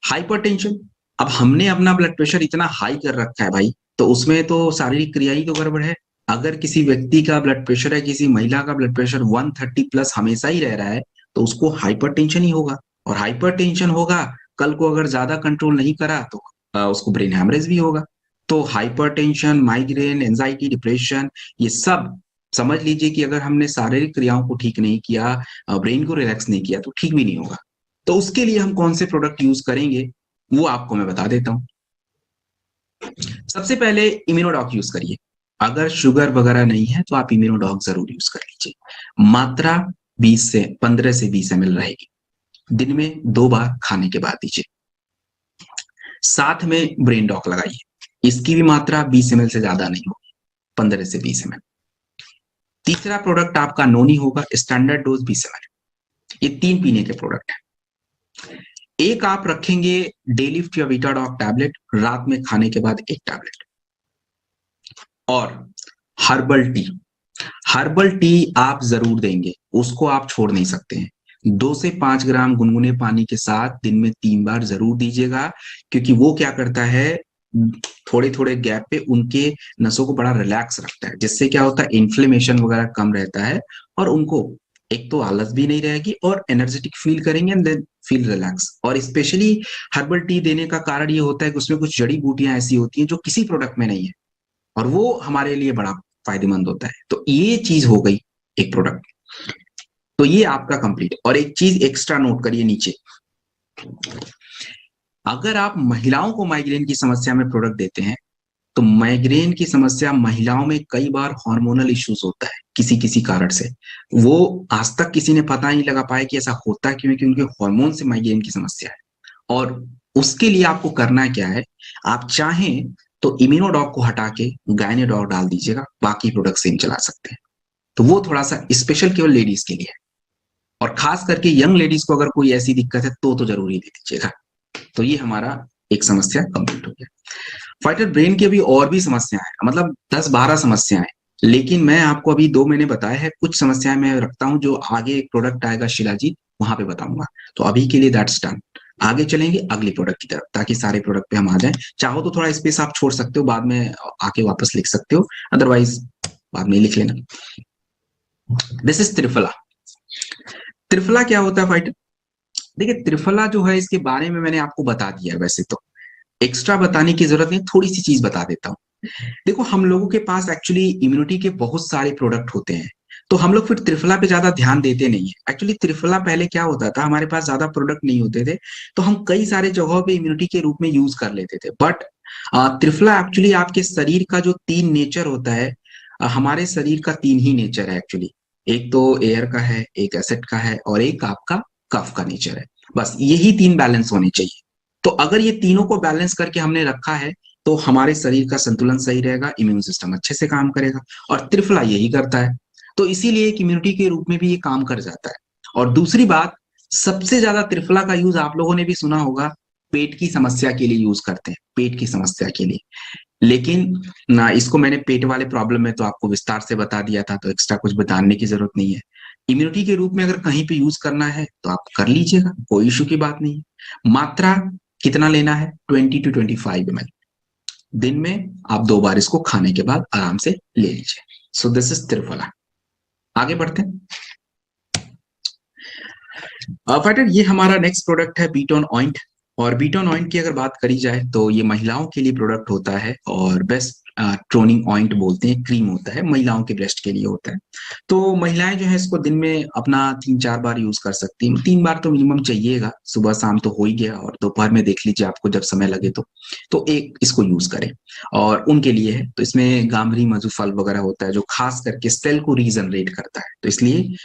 हाइपरटेंशन, अब हमने अपना ब्लड प्रेशर इतना हाई कर रखा है भाई, तो उसमें तो शारीरिक क्रिया ही तो गड़बड़ है। अगर किसी व्यक्ति का ब्लड प्रेशर है, किसी महिला का ब्लड प्रेशर 130 प्लस हमेशा ही रह रहा है, तो उसको हाइपरटेंशन ही होगा। और हाइपरटेंशन होगा, कल को अगर ज्यादा कंट्रोल नहीं करा तो उसको ब्रेन हैमरेज भी होगा। तो हाइपरटेंशन, माइग्रेन, एंजाइटी, डिप्रेशन, ये सब समझ लीजिए कि अगर हमने शारीरिक क्रियाओं को ठीक नहीं किया, ब्रेन को रिलैक्स नहीं किया, तो ठीक भी नहीं होगा। तो उसके लिए हम कौन से प्रोडक्ट यूज करेंगे, वो आपको मैं बता देता हूं। सबसे पहले इम्यूनोडॉक यूज करिए। अगर शुगर वगैरह नहीं है तो आप इम्यूनोडॉक जरूर यूज कर लीजिए। मात्रा 15 से 20 ml रहेगी, दिन में 2 बार खाने के बाद दीजिए। साथ में ब्रेन डॉक लगाइए, इसकी भी मात्रा 20 ml से ज्यादा नहीं होगी, 15 से 20 ml। तीसरा प्रोडक्ट आपका नोनी होगा, स्टैंडर्ड डोज B7। ये 3 पीने के प्रोडक्ट है। एक आप रखेंगे डेलिफ्ट या वीटाडॉग टैबलेट, रात में खाने के बाद 1 टैबलेट। और हर्बल टी, हर्बल टी आप जरूर देंगे, उसको आप छोड़ नहीं सकते हैं। 2 से 5 ग्राम गुनगुने पानी के साथ दिन में 3 बार जरूर दीजिएगा, क्योंकि वो क्या करता है, थोड़े थोड़े गैप पे उनके नसों को बड़ा रिलैक्स रखता है, जिससे क्या होता है, इन्फ्लेमेशन वगैरह कम रहता है और उनको एक तो आलस भी नहीं रहेगी और एनर्जेटिक फील करेंगे एंड देन फील रिलैक्स। और स्पेशली हर्बल टी देने का कारण ये होता है कि उसमें कुछ जड़ी बूटियां ऐसी होती हैं जो किसी प्रोडक्ट में नहीं है, और वो हमारे लिए बड़ा फायदेमंद होता है। तो ये चीज हो गई एक प्रोडक्ट। तो ये आपका कंप्लीट। और एक चीज एक्स्ट्रा नोट करिए नीचे, अगर आप महिलाओं को माइग्रेन की समस्या में प्रोडक्ट देते हैं, तो माइग्रेन की समस्या महिलाओं में कई बार हार्मोनल इश्यूज होता है किसी किसी कारण से। वो आज तक किसी ने पता नहीं लगा पाया कि ऐसा होता क्यों है, क्योंकि उनके हार्मोन से माइग्रेन की समस्या है। और उसके लिए आपको करना क्या है, आप चाहें तो इम्यूनोडॉग को हटा के गायनेडॉग डाल दीजिएगा, बाकी प्रोडक्ट सेम चला सकते हैं। तो वो थोड़ा सा स्पेशल केवल लेडीज के लिए है, और खास करके यंग लेडीज को अगर कोई ऐसी दिक्कत है तो जरूर ही दे दीजिएगा। तो ये हमारा एक समस्या कंप्लीट हो गया। फाइटर ब्रेन की अभी और भी समस्याएं हैं, मतलब 10-12 समस्याएं, लेकिन मैं आपको अभी 2 मैंने बताया है, कुछ समस्याएं मैं रखता हूं जो आगे एक प्रोडक्ट आएगा शिलाजीत, वहां पे बताऊंगा। तो अभी के लिए दैट्स डन। आगे चलेंगे अगली प्रोडक्ट की तरफ, ताकि सारे प्रोडक्ट पे हम आ जाएं। चाहो तो थोड़ा स्पेस आप छोड़ सकते हो, बाद में आके वापस लिख सकते हो, अदरवाइज बाद में लिख लेना। This is triphala. त्रिफला क्या होता है फाइटर? देखिए, त्रिफला जो है इसके बारे में मैंने आपको बता दिया है, वैसे तो एक्स्ट्रा बताने की जरूरत नहीं, थोड़ी सी चीज बता देता हूँ। देखो, हम लोगों के पास एक्चुअली इम्यूनिटी के बहुत सारे प्रोडक्ट होते हैं, तो हम लोग फिर त्रिफला पे ज्यादा ध्यान देते नहीं है। एक्चुअली त्रिफला पहले क्या होता था, हमारे पास ज्यादा प्रोडक्ट नहीं होते थे, तो हम कई सारे जगहों पे इम्यूनिटी के रूप में यूज कर लेते थे। बट त्रिफला एक्चुअली आपके शरीर का जो 3 नेचर होता है, हमारे शरीर का 3 ही नेचर है एक्चुअली। एक तो एयर का है, एक एसिड का है, और एक आपका कफ का नेचर है। बस यही 3 बैलेंस होने चाहिए। तो अगर ये तीनों को बैलेंस करके हमने रखा है, तो हमारे शरीर का संतुलन सही रहेगा, इम्यून सिस्टम अच्छे से काम करेगा। और त्रिफला यही करता है, तो इसीलिए एक इम्यूनिटी के रूप में भी ये काम कर जाता है। और दूसरी बात, सबसे ज्यादा त्रिफला का यूज आप लोगों ने भी सुना होगा, पेट की समस्या के लिए यूज करते हैं, पेट की समस्या के लिए। लेकिन ना, इसको मैंने पेट वाले प्रॉब्लम में तो आपको विस्तार से बता दिया था, तो एक्स्ट्रा कुछ बताने की जरूरत नहीं है। इम्यूनिटी के रूप में अगर कहीं पे यूज करना है तो आप कर लीजिएगा, कोई इशू की बात नहीं है। मात्रा कितना लेना है? 20 to 25 ml दिन में आप 2 बार इसको खाने के बाद आराम से ले लीजिए। So this is triphala. आगे बढ़ते हैं। फाइटर, ये हमारा नेक्स्ट प्रोडक्ट है बीटोन ऑइंट। और बीटोन ऑइंट की अगर बात करी जाए तो ये महिलाओं के लिए प्रोडक्ट होता है, और बेस्ट टोनिंग ऑइंट बोलते हैं, क्रीम होता है, महिलाओं के ब्रेस्ट के लिए होता है। तो महिलाएं जो है इसको दिन में अपना 3-4 बार यूज कर सकती हैं। 3 बार तो मिनिमम चाहिएगा, सुबह शाम तो हो ही गया, और दोपहर में देख लीजिए आपको जब समय लगे तो एक इसको यूज करें। और उनके लिए है तो इसमें गामरी मधु फल वगैरह होता है, जो खास करके सेल को रीजनरेट करता है, तो इसलिए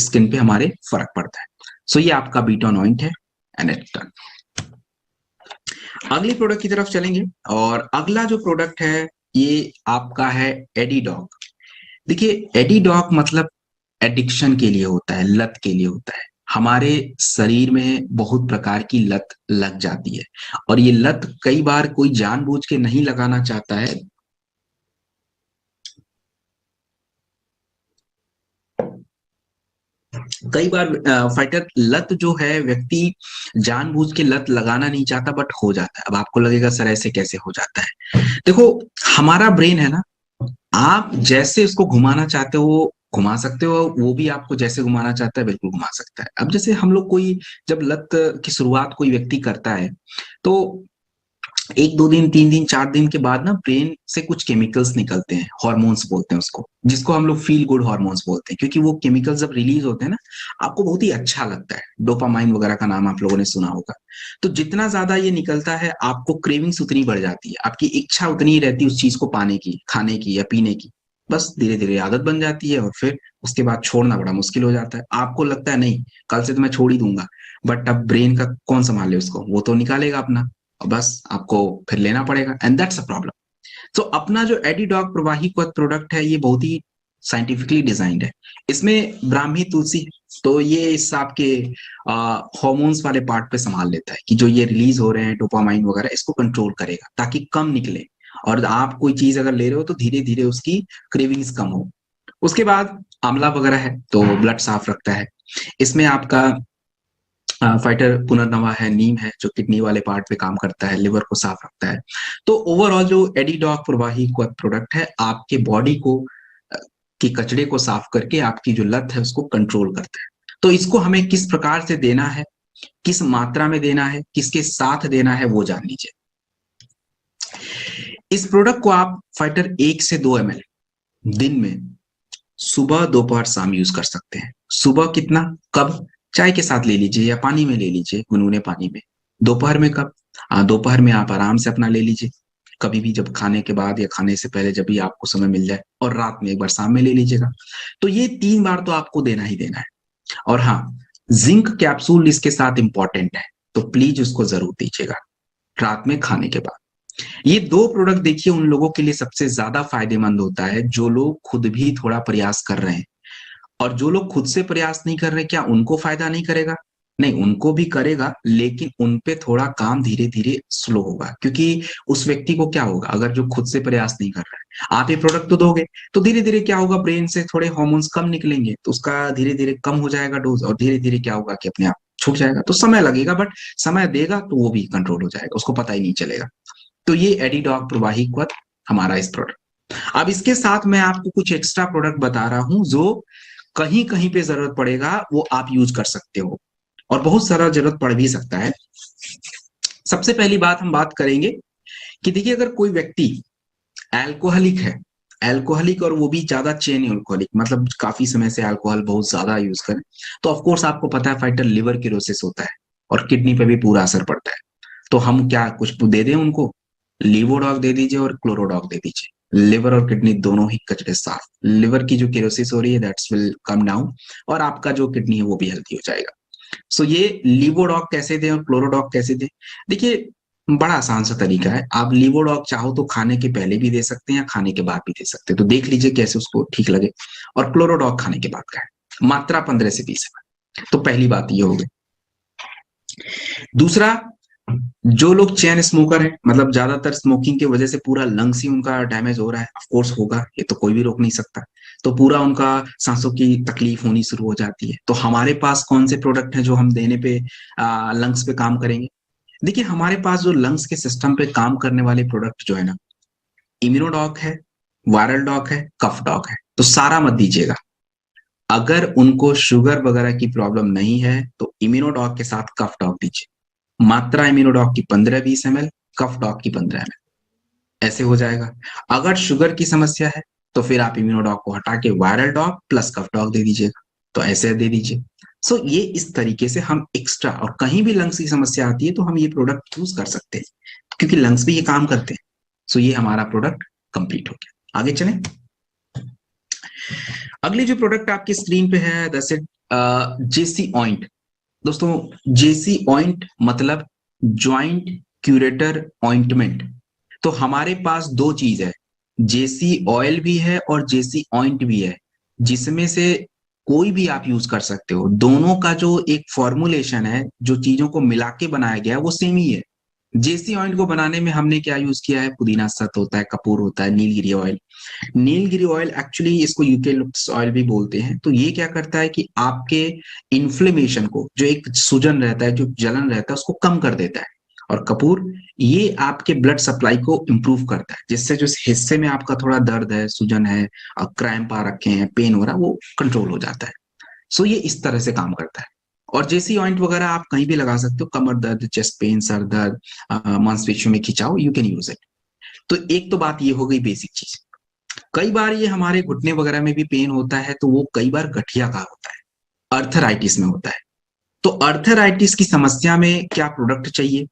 स्किन पे हमारे फर्क पड़ता है। सो ये आपका बीटोन ऑइंट है एंड इट्स डन। अगली प्रोडक्ट की तरफ चलेंगे, और अगला जो प्रोडक्ट है ये आपका है एडीडॉग। देखिए, एडीडॉग मतलब एडिक्शन के लिए होता है, लत के लिए होता है। हमारे शरीर में बहुत प्रकार की लत लग जाती है, और ये लत कई बार कोई जानबूझ के नहीं लगाना चाहता है। कई बार फाइटर, लत जो है व्यक्ति जानबूझ के लत लगाना नहीं चाहता, बट हो जाता है। अब आपको लगेगा सर ऐसे कैसे हो जाता है? देखो, हमारा ब्रेन है ना, आप जैसे उसको घुमाना चाहते हो घुमा सकते हो, वो भी आपको जैसे घुमाना चाहता है बिल्कुल घुमा सकता है। अब जैसे हम लोग कोई, जब लत की शुरुआत कोई व्यक्ति करता है, तो 1-2 दिन 3 दिन 4 दिन के बाद ना ब्रेन से कुछ केमिकल्स निकलते हैं, हॉर्मोन्स बोलते हैं उसको, जिसको हम लोग फील गुड हॉर्मोन्स बोलते हैं, क्योंकि वो केमिकल्स जब रिलीज होते हैं ना, आपको बहुत ही अच्छा लगता है। डोपामाइन वगैरह का नाम आप लोगों ने सुना होगा। तो जितना ज्यादा ये निकलता है, आपको क्रेविंग्स उतनी बढ़ जाती है, आपकी इच्छा उतनी ही रहती है उस चीज को पाने की, खाने की या पीने की। बस धीरे धीरे आदत बन जाती है, और फिर उसके बाद छोड़ना बड़ा मुश्किल हो जाता है। आपको लगता है नहीं, कल से तो मैं छोड़ ही दूंगा, बट अब ब्रेन का कौन संभाले उसको, वो तो निकालेगा अपना, और बस आपको फिर लेना पड़ेगा, एंड दैट्स अ प्रॉब्लम। तो अपना जो एडीडॉग प्रवाही प्रोडक्ट है, ये बहुत ही साइंटिफिकली डिजाइंड है। इसमें ब्राह्मी तुलसी है, तो ये इस आपके हॉर्मोन्स वाले पार्ट पे संभाल लेता है कि जो ये रिलीज हो रहे हैं डोपामाइन वगैरह, इसको कंट्रोल करेगा ताकि कम निकले। और आप कोई चीज अगर ले रहे हो तो धीरे धीरे उसकी क्रेविंग्स कम हो। उसके बाद आंवला वगैरह है, तो ब्लड साफ रखता है। इसमें आपका फाइटर पुनर्नवा है, नीम है जो किडनी वाले पार्ट पे काम करता है, लिवर को साफ रखता है। तो ओवरऑल जो एडिडॉक प्रवाही प्रोडक्ट है आपके बॉडी को की कचड़े को साफ करके आपकी जो लत है उसको कंट्रोल करता है। तो इसको हमें किस प्रकार से देना है, किस मात्रा में देना है, किसके साथ देना है, वो जान लीजिए। इस प्रोडक्ट को आप फाइटर 1 से 2 ml दिन में सुबह दोपहर शाम यूज कर सकते हैं। सुबह कितना, कब, चाय के साथ ले लीजिए या पानी में ले लीजिए, गुनगुने पानी में। दोपहर में कब, दोपहर में आप आराम से अपना ले लीजिए, कभी भी जब खाने के बाद या खाने से पहले जब भी आपको समय मिल जाए, और रात में एक बार शाम में ले लीजिएगा। तो ये 3 बार तो आपको देना ही देना है। और हाँ, जिंक कैप्सूल इसके साथ इंपॉर्टेंट है, तो प्लीज उसको जरूर दीजिएगा रात में खाने के बाद। ये 2 प्रोडक्ट देखिए उन लोगों के लिए सबसे ज्यादा फायदेमंद होता है जो लोग खुद भी थोड़ा प्रयास कर रहे हैं। और जो लोग खुद से प्रयास नहीं कर रहे, क्या उनको फायदा नहीं करेगा? नहीं, उनको भी करेगा, लेकिन उन पे थोड़ा काम धीरे धीरे स्लो होगा। क्योंकि उस व्यक्ति को क्या होगा, अगर जो खुद से प्रयास नहीं कर रहा है, आप ये प्रोडक्ट तो दोगे तो धीरे धीरे क्या होगा, ब्रेन से थोड़े हॉर्मोन्स कम निकलेंगे, तो उसका धीरे धीरे कम हो जाएगा डोज, और धीरे धीरे क्या होगा कि अपने आप छूट जाएगा। तो समय लगेगा, बट समय देगा तो वो भी कंट्रोल हो जाएगा, उसको पता ही नहीं चलेगा। तो ये एडिडॉक प्रवाही हमारा इस प्रोडक्ट। अब इसके साथ मैं आपको कुछ एक्स्ट्रा प्रोडक्ट बता रहा हूं जो कहीं कहीं पे जरूरत पड़ेगा, वो आप यूज कर सकते हो, और बहुत सारा जरूरत पड़ भी सकता है। सबसे पहली बात हम बात करेंगे कि देखिए, अगर कोई व्यक्ति एल्कोहलिक है, एल्कोहलिक और वो भी ज्यादा चेन एल्कोहलिक, मतलब काफी समय से अल्कोहल बहुत ज्यादा यूज करें, तो ऑफकोर्स आपको पता है फाइटर लिवर किरोसिस होता है और किडनी पे भी पूरा असर पड़ता है। तो हम क्या कुछ दे दें उनको, लीवोडॉग दे दीजिए और क्लोरोडॉग दे दीजिए। लिवर और किडनी दोनों ही कचरे साफ, लिवर की जो किरोसिस हो रही है दैट्स विल कम डाउन, और आपका जो किडनी है वो भी हेल्थी हो जाएगा। सो ये लीवोडॉग कैसे दें और क्लोरोडॉग कैसे दें, देखिए बड़ा आसान सा तरीका है। आप लीवोडॉग चाहो तो खाने के पहले भी दे सकते हैं या खाने के बाद भी दे सकते हैं, तो देख लीजिए कैसे उसको ठीक लगे। और क्लोरोडॉग खाने के बाद का है, मात्रा 15 से 20 ml। तो पहली बात ये हो गई। दूसरा, जो लोग चेन स्मोकर है, मतलब ज्यादातर स्मोकिंग की वजह से पूरा लंग्स ही उनका डैमेज हो रहा है, ऑफ कोर्स होगा, ये तो कोई भी रोक नहीं सकता, तो पूरा उनका सांसों की तकलीफ होनी शुरू हो जाती है। तो हमारे पास कौन से प्रोडक्ट हैं जो हम देने पे लंग्स पे काम करेंगे? देखिए, हमारे पास जो लंग्स के सिस्टम पे काम करने वाले प्रोडक्ट जो है ना, इम्यूनोडॉक है, वायरल डॉक है, कफ डॉक है। तो सारा मत दीजिएगा। अगर उनको शुगर वगैरह की प्रॉब्लम नहीं है तो इम्यूनोडॉक के साथ कफ डॉक दीजिए। मात्रा इम्यूनोडॉक की 15-20 ml, कफ डॉक की 15 ml, ऐसे हो जाएगा। अगर शुगर की समस्या है तो फिर आप इम्यूनोडॉक को हटा के वायरल डॉक प्लस कफ डॉक दे दीजिएगा, तो ऐसे दे दीजिए। सो ये इस तरीके से हम एक्स्ट्रा, और कहीं भी लंग्स की समस्या आती है तो हम ये प्रोडक्ट यूज कर सकते हैं, क्योंकि लंग्स भी ये काम करते हैं। सो ये हमारा प्रोडक्ट कंप्लीट हो गया। आगे चलें। अगली जो प्रोडक्ट आपकी स्क्रीन पे है दैट्स इट, जेसी ऑइंट। दोस्तों, जेसी ऑइंट मतलब ज्वाइंट क्यूरेटर ऑइंटमेंट। तो हमारे पास 2 चीज है, जेसी ऑयल भी है और जेसी ऑइंट भी है, जिसमें से कोई भी आप यूज कर सकते हो। दोनों का जो एक फॉर्मुलेशन है, जो चीजों को मिला के बनाया गया है, वो सेम ही है। जेसी ऑइंट को बनाने में हमने क्या यूज किया है, पुदीना सत होता है, कपूर होता है, Nilgiri oil. Nilgiri oil actually इसको यूकेलिप्टस ऑयल भी बोलते हैं। तो ये क्या करता है कि आपके इन्फ्लेमेशन को, जो एक सूजन रहता है, जो जलन रहता है, उसको कम कर देता है। और कपूर ये आपके ब्लड सप्लाई को इम्प्रूव करता है, जिससे जो हिस्से में आपका थोड़ा दर्द है, सूजन है, क्रैम्प आ रखे हैं, पेन हो रहा है, वो कंट्रोल हो जाता है। सो ये इस तरह से काम करता है। और जेसी ऑइंट वगैरह आप कहीं भी लगा सकते हो, कमर दर्द, चेस्ट पेन, सर दर्द, मांसपेशियों में खिंचाव, यू कैन यूज इट। तो एक तो बात ये हो गई बेसिक चीज। कई बार ये हमारे घुटने वगैरह में भी पेन होता है, तो वो कई बार गठिया का होता है, अर्थराइटिस में होता है। तो अर्थराइटिस की समस्या में क्या प्रोडक्ट चाहिए,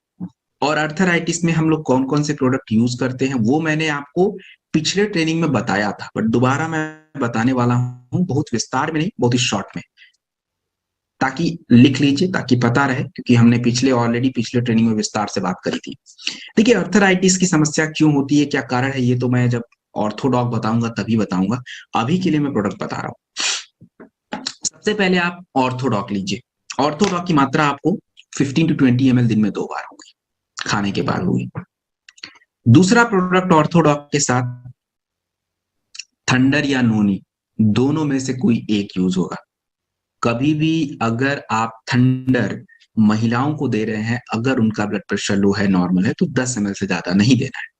और अर्थराइटिस में हम लोग कौन कौन से प्रोडक्ट यूज करते हैं, वो मैंने आपको पिछले ट्रेनिंग में बताया था, बट दोबारा मैं बताने वाला हूँ, बहुत विस्तार में नहीं, बहुत ही शॉर्ट में, ताकि लिख लीजिए, ताकि पता रहे, क्योंकि हमने ऑलरेडी पिछले ट्रेनिंग में विस्तार से बात करी थी। देखिए, अर्थराइटिस की समस्या क्यों होती है, क्या कारण है, ये तो मैं जब ऑर्थोडॉक बताऊंगा तभी बताऊंगा, अभी के लिए मैं प्रोडक्ट बता रहा हूँ। सबसे पहले आप ऑर्थोडॉक लीजिए। ऑर्थोडॉक की मात्रा आपको 15 to 20 ml दिन में 2 बार होगी, खाने के बाद होगी। दूसरा प्रोडक्ट ऑर्थोडॉक के साथ थंडर या नोनी, दोनों में से कोई एक यूज होगा। कभी भी अगर आप थंडर महिलाओं को दे रहे हैं, अगर उनका ब्लड प्रेशर लो है, नॉर्मल है, तो 10 ml से ज्यादा नहीं देना है।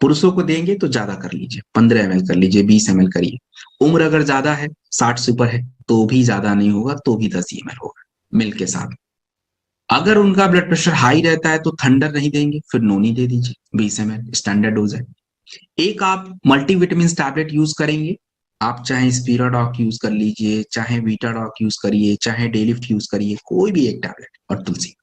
पुरुषों को देंगे तो ज्यादा कर लीजिए, 15 ml कर लीजिए, 20 ml करिए। उम्र अगर ज्यादा है, 60 से ऊपर है, तो भी ज्यादा नहीं होगा, तो भी 10 ml होगा मिल्क के साथ। अगर उनका ब्लड प्रेशर हाई रहता है तो थंडर नहीं देंगे, फिर नोनी दे दीजिए, 20 ml स्टैंडर्ड डोज है। एक आप मल्टीविटामिन टैबलेट यूज करेंगे, आप चाहे स्पिराडॉक यूज कर लीजिए, चाहे वीटाडॉक यूज करिए, चाहे डेलिफ्ट यूज करिए, कोई भी एक टैबलेट, और तुलसी।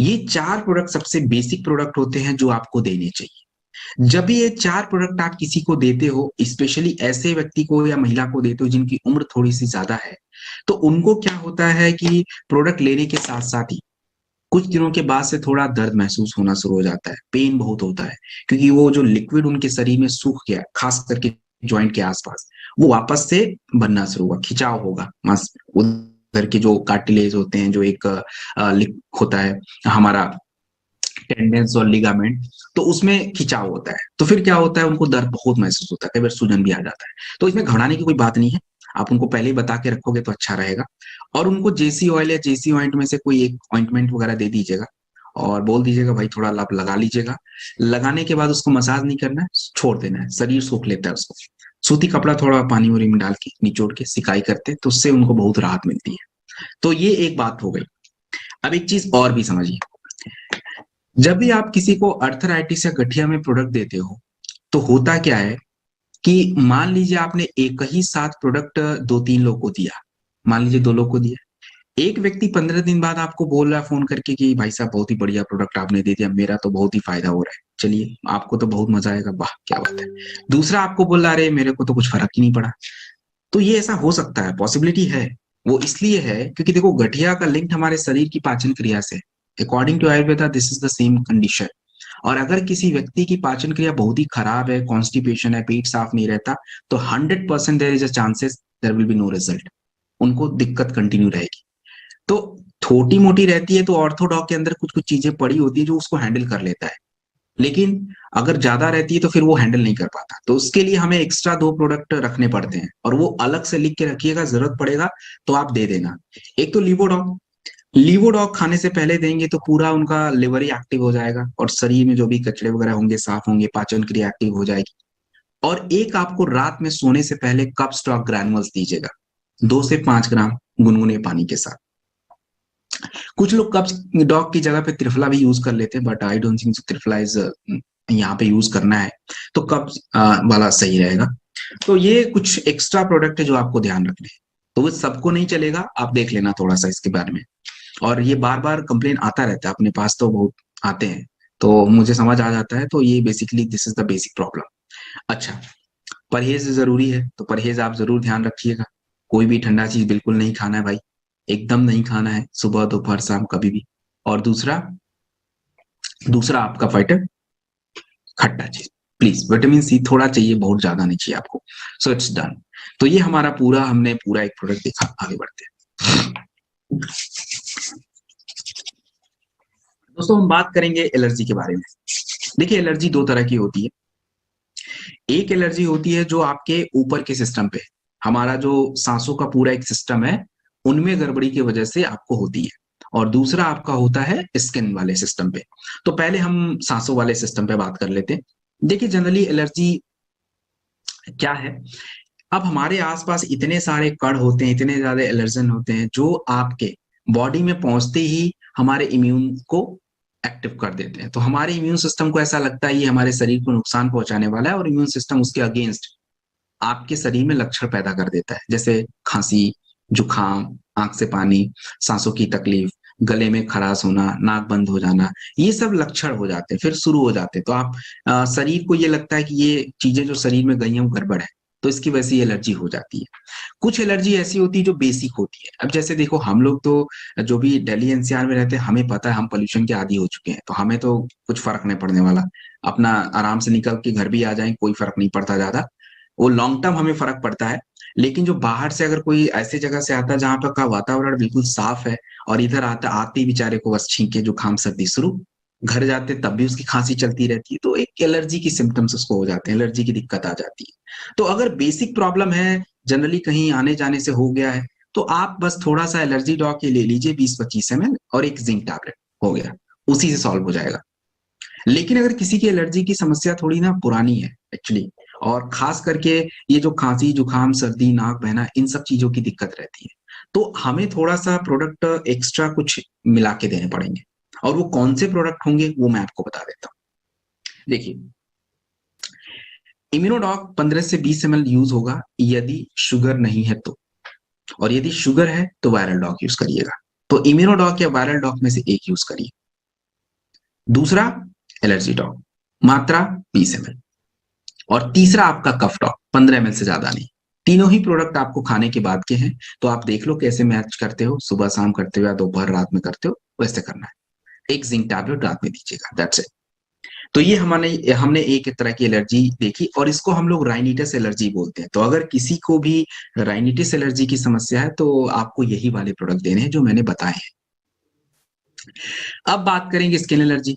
ये 4 प्रोडक्ट सबसे बेसिक प्रोडक्ट होते हैं जो आपको देने चाहिए। जब भी ये 4 प्रोडक्ट आप किसी को देते हो, स्पेशली ऐसे व्यक्ति को या महिला को देते हो जिनकी उम्र थोड़ी सी ज्यादा है, तो उनको क्या होता है कि प्रोडक्ट लेने के साथ साथ ही कुछ दिनों के बाद से थोड़ा दर्द महसूस होना शुरू हो जाता है, पेन बहुत होता है, क्योंकि वो जो लिक्विड उनके शरीर में सूख गया, खास करके जॉइंट के आसपास, वो वापस से बनना शुरू हुआ, खिंचाव होगा मांस, उधर के जो कार्टिलेज होते हैं, जो एक होता है हमारा टेंडेंस और लिगामेंट, तो उसमें खिंचाव होता है। तो फिर क्या होता है, उनको दर्द बहुत महसूस होता है, कई बार सूजन भी आ जाता है। तो इसमें घबराने की कोई बात नहीं है, आप उनको पहले ही बता के रखोगे तो अच्छा रहेगा। और उनको जेसी ऑयल या जेसी ऑइंट में से कोई एक ऑइंटमेंट वगैरह दे दीजिएगा, और बोल दीजिएगा भाई थोड़ा आप लगा लीजिएगा। लगाने के बाद उसको मसाज नहीं करना है, छोड़ देना है, शरीर सूख लेता है उसको। सूती कपड़ा थोड़ा पानी वानी में डाल के निचोड़ के सिकाई करते हैं, तो उससे उनको बहुत राहत मिलती है। तो ये एक बात हो गई। अब एक चीज और भी समझिए, जब भी आप किसी को अर्थराइटिस या गठिया में प्रोडक्ट देते हो, तो होता क्या है कि मान लीजिए आपने एक ही साथ प्रोडक्ट 2-3 लोग को दिया, मान लीजिए 2 लोग को दिया, एक व्यक्ति 15 दिन बाद आपको बोल रहा है फोन करके कि भाई साहब बहुत ही बढ़िया प्रोडक्ट आपने दे दिया, मेरा तो बहुत ही फायदा हो रहा है, चलिए आपको तो बहुत मजा आएगा, वाह क्या बात है। दूसरा आपको बोल रहा है अरे मेरे को तो कुछ फर्क ही नहीं पड़ा। तो ये ऐसा हो सकता है, पॉसिबिलिटी है। वो इसलिए है क्योंकि देखो गठिया का लिंक हमारे शरीर की पाचन क्रिया से, according to Ayurveda this is the same condition. और अगर किसी व्यक्ति की पाचन क्रिया बहुत ही खराब है, कॉन्स्टिपेशन है, पेट साफ नहीं रहता, तो 100% there is a chances there will be no result, उनको दिक्कत कंटिन्यू रहेगी। तो छोटी मोटी रहती है तो ऑर्थोडॉक के अंदर कुछ कुछ चीजें पड़ी होती है जो उसको हैंडल कर लेता है, लेकिन अगर ज्यादा रहती है तो फिर वो हैंडल नहीं कर पाता, तो उसके लिए हमें एक्स्ट्रा 2 प्रोडक्ट रखने पड़ते हैं, और वो अलग से लिख के रखिएगा, जरूरत पड़ेगा तो आप दे देना। एक तो लीवोडॉक, लीवोडॉक खाने से पहले देंगे तो पूरा उनका लिवर ही एक्टिव हो जाएगा, और शरीर में जो भी कचड़े वगैरह होंगे साफ होंगे, पाचन क्रिया एक्टिव हो जाएगी। और एक आपको रात में सोने से पहले कप स्टॉक ग्रैनुअल्स दीजिएगा, 2 से 5 ग्राम गुनगुने पानी के साथ। कुछ लोग कप डॉग की जगह पे त्रिफला भी यूज कर लेते हैं, but I don't think triphala is यहाँ पे यूज करना है, तो कप वाला सही रहेगा। तो ये कुछ एक्स्ट्रा प्रोडक्ट है जो आपको ध्यान रखने हैं, तो वो सबको नहीं चलेगा, आप देख लेना थोड़ा सा इसके बारे में। और ये बार बार कंप्लेन आता रहता है अपने पास, तो बहुत आते हैं, तो मुझे समझ आ जाता है, तो ये basically this is the basic problem. अच्छा, परहेज जरूरी है, तो परहेज आप जरूर ध्यान रखिएगा। कोई भी ठंडा चीज बिल्कुल नहीं खाना है भाई, एकदम नहीं खाना है, सुबह दोपहर शाम कभी भी। और दूसरा दूसरा आपका फाइटर, खट्टा चीज प्लीज, विटामिन सी थोड़ा चाहिए, बहुत ज्यादा नहीं चाहिए आपको। So it's done. तो ये हमारा पूरा, हमने पूरा एक प्रोडक्ट देखा, आगे बढ़ते हैं। दोस्तों हम बात करेंगे एलर्जी के बारे में। देखिए एलर्जी 2 तरह की होती है। एक एलर्जी होती है जो आपके ऊपर के सिस्टम पे, हमारा जो सांसों का पूरा एक सिस्टम है, उनमें गड़बड़ी की वजह से आपको होती है। और दूसरा आपका होता है स्किन वाले सिस्टम पे। तो पहले हम सांसों वाले सिस्टम पे बात कर लेते हैं। देखिए जनरली एलर्जी क्या है, अब हमारे आसपास इतने सारे कण होते हैं, इतने ज्यादा एलर्जन होते हैं, जो आपके बॉडी में पहुंचते ही हमारे इम्यून को एक्टिव कर देते हैं। तो हमारे इम्यून सिस्टम को ऐसा लगता है ये हमारे शरीर को नुकसान पहुंचाने वाला है, और इम्यून सिस्टम उसके अगेंस्ट आपके शरीर में लक्षण पैदा कर देता है, जैसे खांसी, जुकाम, आंख से पानी, सांसों की तकलीफ, गले में खराश होना, नाक बंद हो जाना, ये सब लक्षण हो जाते हैं, फिर शुरू हो जाते हैं। तो आप शरीर को ये लगता है कि ये चीजें जो शरीर में गई हैं वो गड़बड़ है, तो इसकी वजह से एलर्जी हो जाती है। कुछ एलर्जी ऐसी होती है जो बेसिक होती है। अब जैसे देखो हम लोग तो जो भी दिल्ली एनसीआर में रहते हैं, हमें पता है, हम पोल्यूशन के आदी हो चुके हैं, तो हमें तो कुछ फर्क नहीं पड़ने वाला, अपना आराम से निकल के घर भी आ जाए, कोई फर्क नहीं पड़ता ज्यादा। वो लॉन्ग टर्म हमें फर्क पड़ता है। लेकिन जो बाहर से अगर कोई ऐसी जगह से आता है जहाँ पर का वातावरण बिल्कुल साफ है और इधर आता आते ही बेचारे को बस छींके जुकाम सर्दी शुरू, घर जाते तब भी उसकी खांसी चलती रहती है, तो एक एलर्जी की सिम्टम्स उसको हो जाते हैं, एलर्जी की दिक्कत आ जाती है। तो अगर बेसिक प्रॉब्लम है, जनरली कहीं आने जाने से हो गया है, तो आप बस थोड़ा सा एलर्जी डॉग के ले लीजिए 20-25 ml और एक जिंक टैबलेट, हो गया, उसी से सॉल्व हो जाएगा। लेकिन अगर किसी की एलर्जी की समस्या थोड़ी ना पुरानी है एक्चुअली, और खास करके ये जो खांसी जुकाम सर्दी नाक बहना इन सब चीजों की दिक्कत रहती है, तो हमें थोड़ा सा प्रोडक्ट एक्स्ट्रा कुछ मिला के देने पड़ेंगे। और वो कौन से प्रोडक्ट होंगे वो मैं आपको बता देता हूँ। देखिए, इम्यूनोडॉक 15 से 20 ml यूज होगा यदि शुगर नहीं है तो, और यदि शुगर है तो वायरल डॉक यूज करिएगा। तो इम्यूनोडॉक या वायरल डॉक में से एक यूज करिए। दूसरा एलर्जी डॉक, मात्रा 20 ml। और तीसरा आपका कफ डॉग 15 ml से ज्यादा नहीं। तीनों ही प्रोडक्ट आपको खाने के बाद के हैं, तो आप देख लो कैसे मैच करते हो, सुबह शाम करते हो या दोपहर रात में करते हो, वैसे करना है। एक जिंक टैबलेट रात में दीजिएगा, दैट्स इट। तो ये हमने हमने एक तरह की एलर्जी देखी, और इसको हम लोग राइनिटिस एलर्जी बोलते हैं। तो अगर किसी को भी राइनिटिस एलर्जी की समस्या है तो आपको यही वाले प्रोडक्ट देने हैं जो मैंने बताए हैं। अब बात करेंगे स्किन एलर्जी।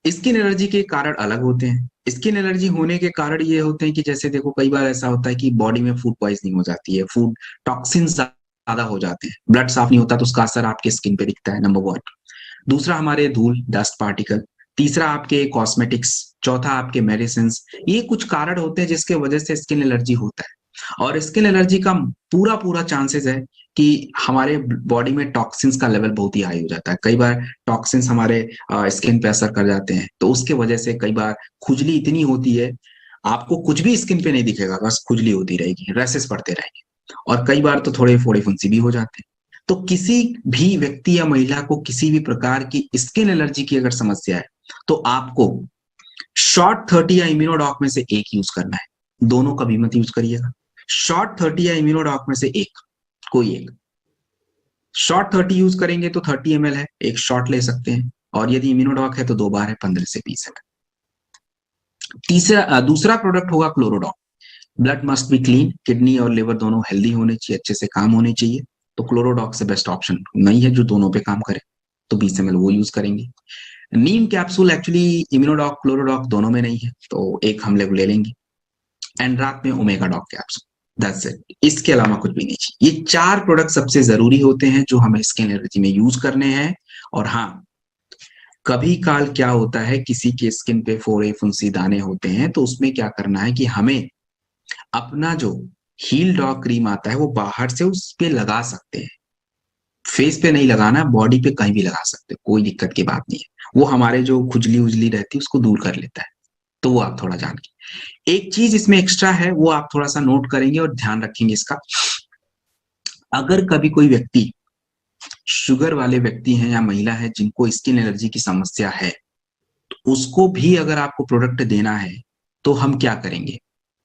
स्किन एलर्जी के कारण अलग होते हैं। स्किन एलर्जी होने के कारण ये होते हैं कि जैसे देखो, कई बार ऐसा होता है कि बॉडी में फूड पॉइजनिंग हो जाती है, फूड टॉक्सिन ज्यादा हो जाते हैं, ब्लड साफ नहीं होता तो उसका असर आपके स्किन पे दिखता है, नंबर वन। दूसरा हमारे धूल डस्ट पार्टिकल। तीसरा आपके कॉस्मेटिक्स। चौथा आपके मेडिसिन। ये कुछ कारण होते हैं जिसके वजह से स्किन एलर्जी होता है। और स्किन एलर्जी का पूरा पूरा चांसेस है कि हमारे बॉडी में टॉक्सिन्स का लेवल बहुत ही हाई हो जाता है। कई बार टॉक्सिन्स हमारे स्किन पे असर कर जाते हैं, तो उसके वजह से कई बार खुजली इतनी होती है, आपको कुछ भी स्किन पे नहीं दिखेगा, बस खुजली होती रहेगी, रैसेस पड़ते रहेंगे, और कई बार तो थोड़े फोड़े फुंसी भी हो जाते हैं। तो किसी भी व्यक्ति या महिला को किसी भी प्रकार की स्किन एलर्जी की अगर समस्या है तो आपको शॉर्ट 30 या इम्यूनोडॉक में से एक यूज करना है, दोनों कभी मत यूज करिएगा। शॉर्ट 30 या इम्यूनोडॉक में से एक, कोई एक। शॉर्ट 30 यूज करेंगे तो 30 ml है, एक शॉर्ट ले सकते हैं, और यदि इम्यूनोडॉक है तो 2 बार है, 15 से 20 ml। तीसरा दूसरा प्रोडक्ट होगा Chlorodoc. Blood must be clean, kidney और लिवर दोनों हेल्दी होने चाहिए, अच्छे से काम होने चाहिए। तो क्लोरोडॉक से बेस्ट ऑप्शन नहीं है जो दोनों पे काम करे, तो 20 ml वो यूज करेंगे। नीम कैप्सूल एक्चुअली इम्यूनोडॉक क्लोरोडॉक दोनों में नहीं है, तो एक हम लोग ले लेंगे। एंड रात में omega doc capsule, that's it. इसके अलावा कुछ भी नहीं चाहिए। ये 4 प्रोडक्ट सबसे जरूरी होते हैं जो हमें स्किन एलर्जी में यूज करने हैं। और हाँ, कभी काल क्या होता है, किसी के स्किन पे फोड़े फुंसी दाने होते हैं, तो उसमें क्या करना है कि हमें अपना जो हील डॉग क्रीम आता है वो बाहर से उस पे लगा सकते हैं। फेस पे नहीं लगाना, बॉडी पे कहीं भी लगा सकते हो, कोई दिक्कत की बात नहीं है। वो हमारे जो खुजली उजली रहती है उसको दूर कर लेता है। तो वो आप थोड़ा जान के, एक चीज इसमें एक्स्ट्रा है वो आप थोड़ा सा नोट करेंगे और ध्यान रखेंगे इसका। अगर कभी कोई व्यक्ति शुगर वाले व्यक्ति हैं या महिला है जिनको स्किन एलर्जी की समस्या है, तो उसको भी अगर आपको प्रोडक्ट देना है तो हम क्या करेंगे,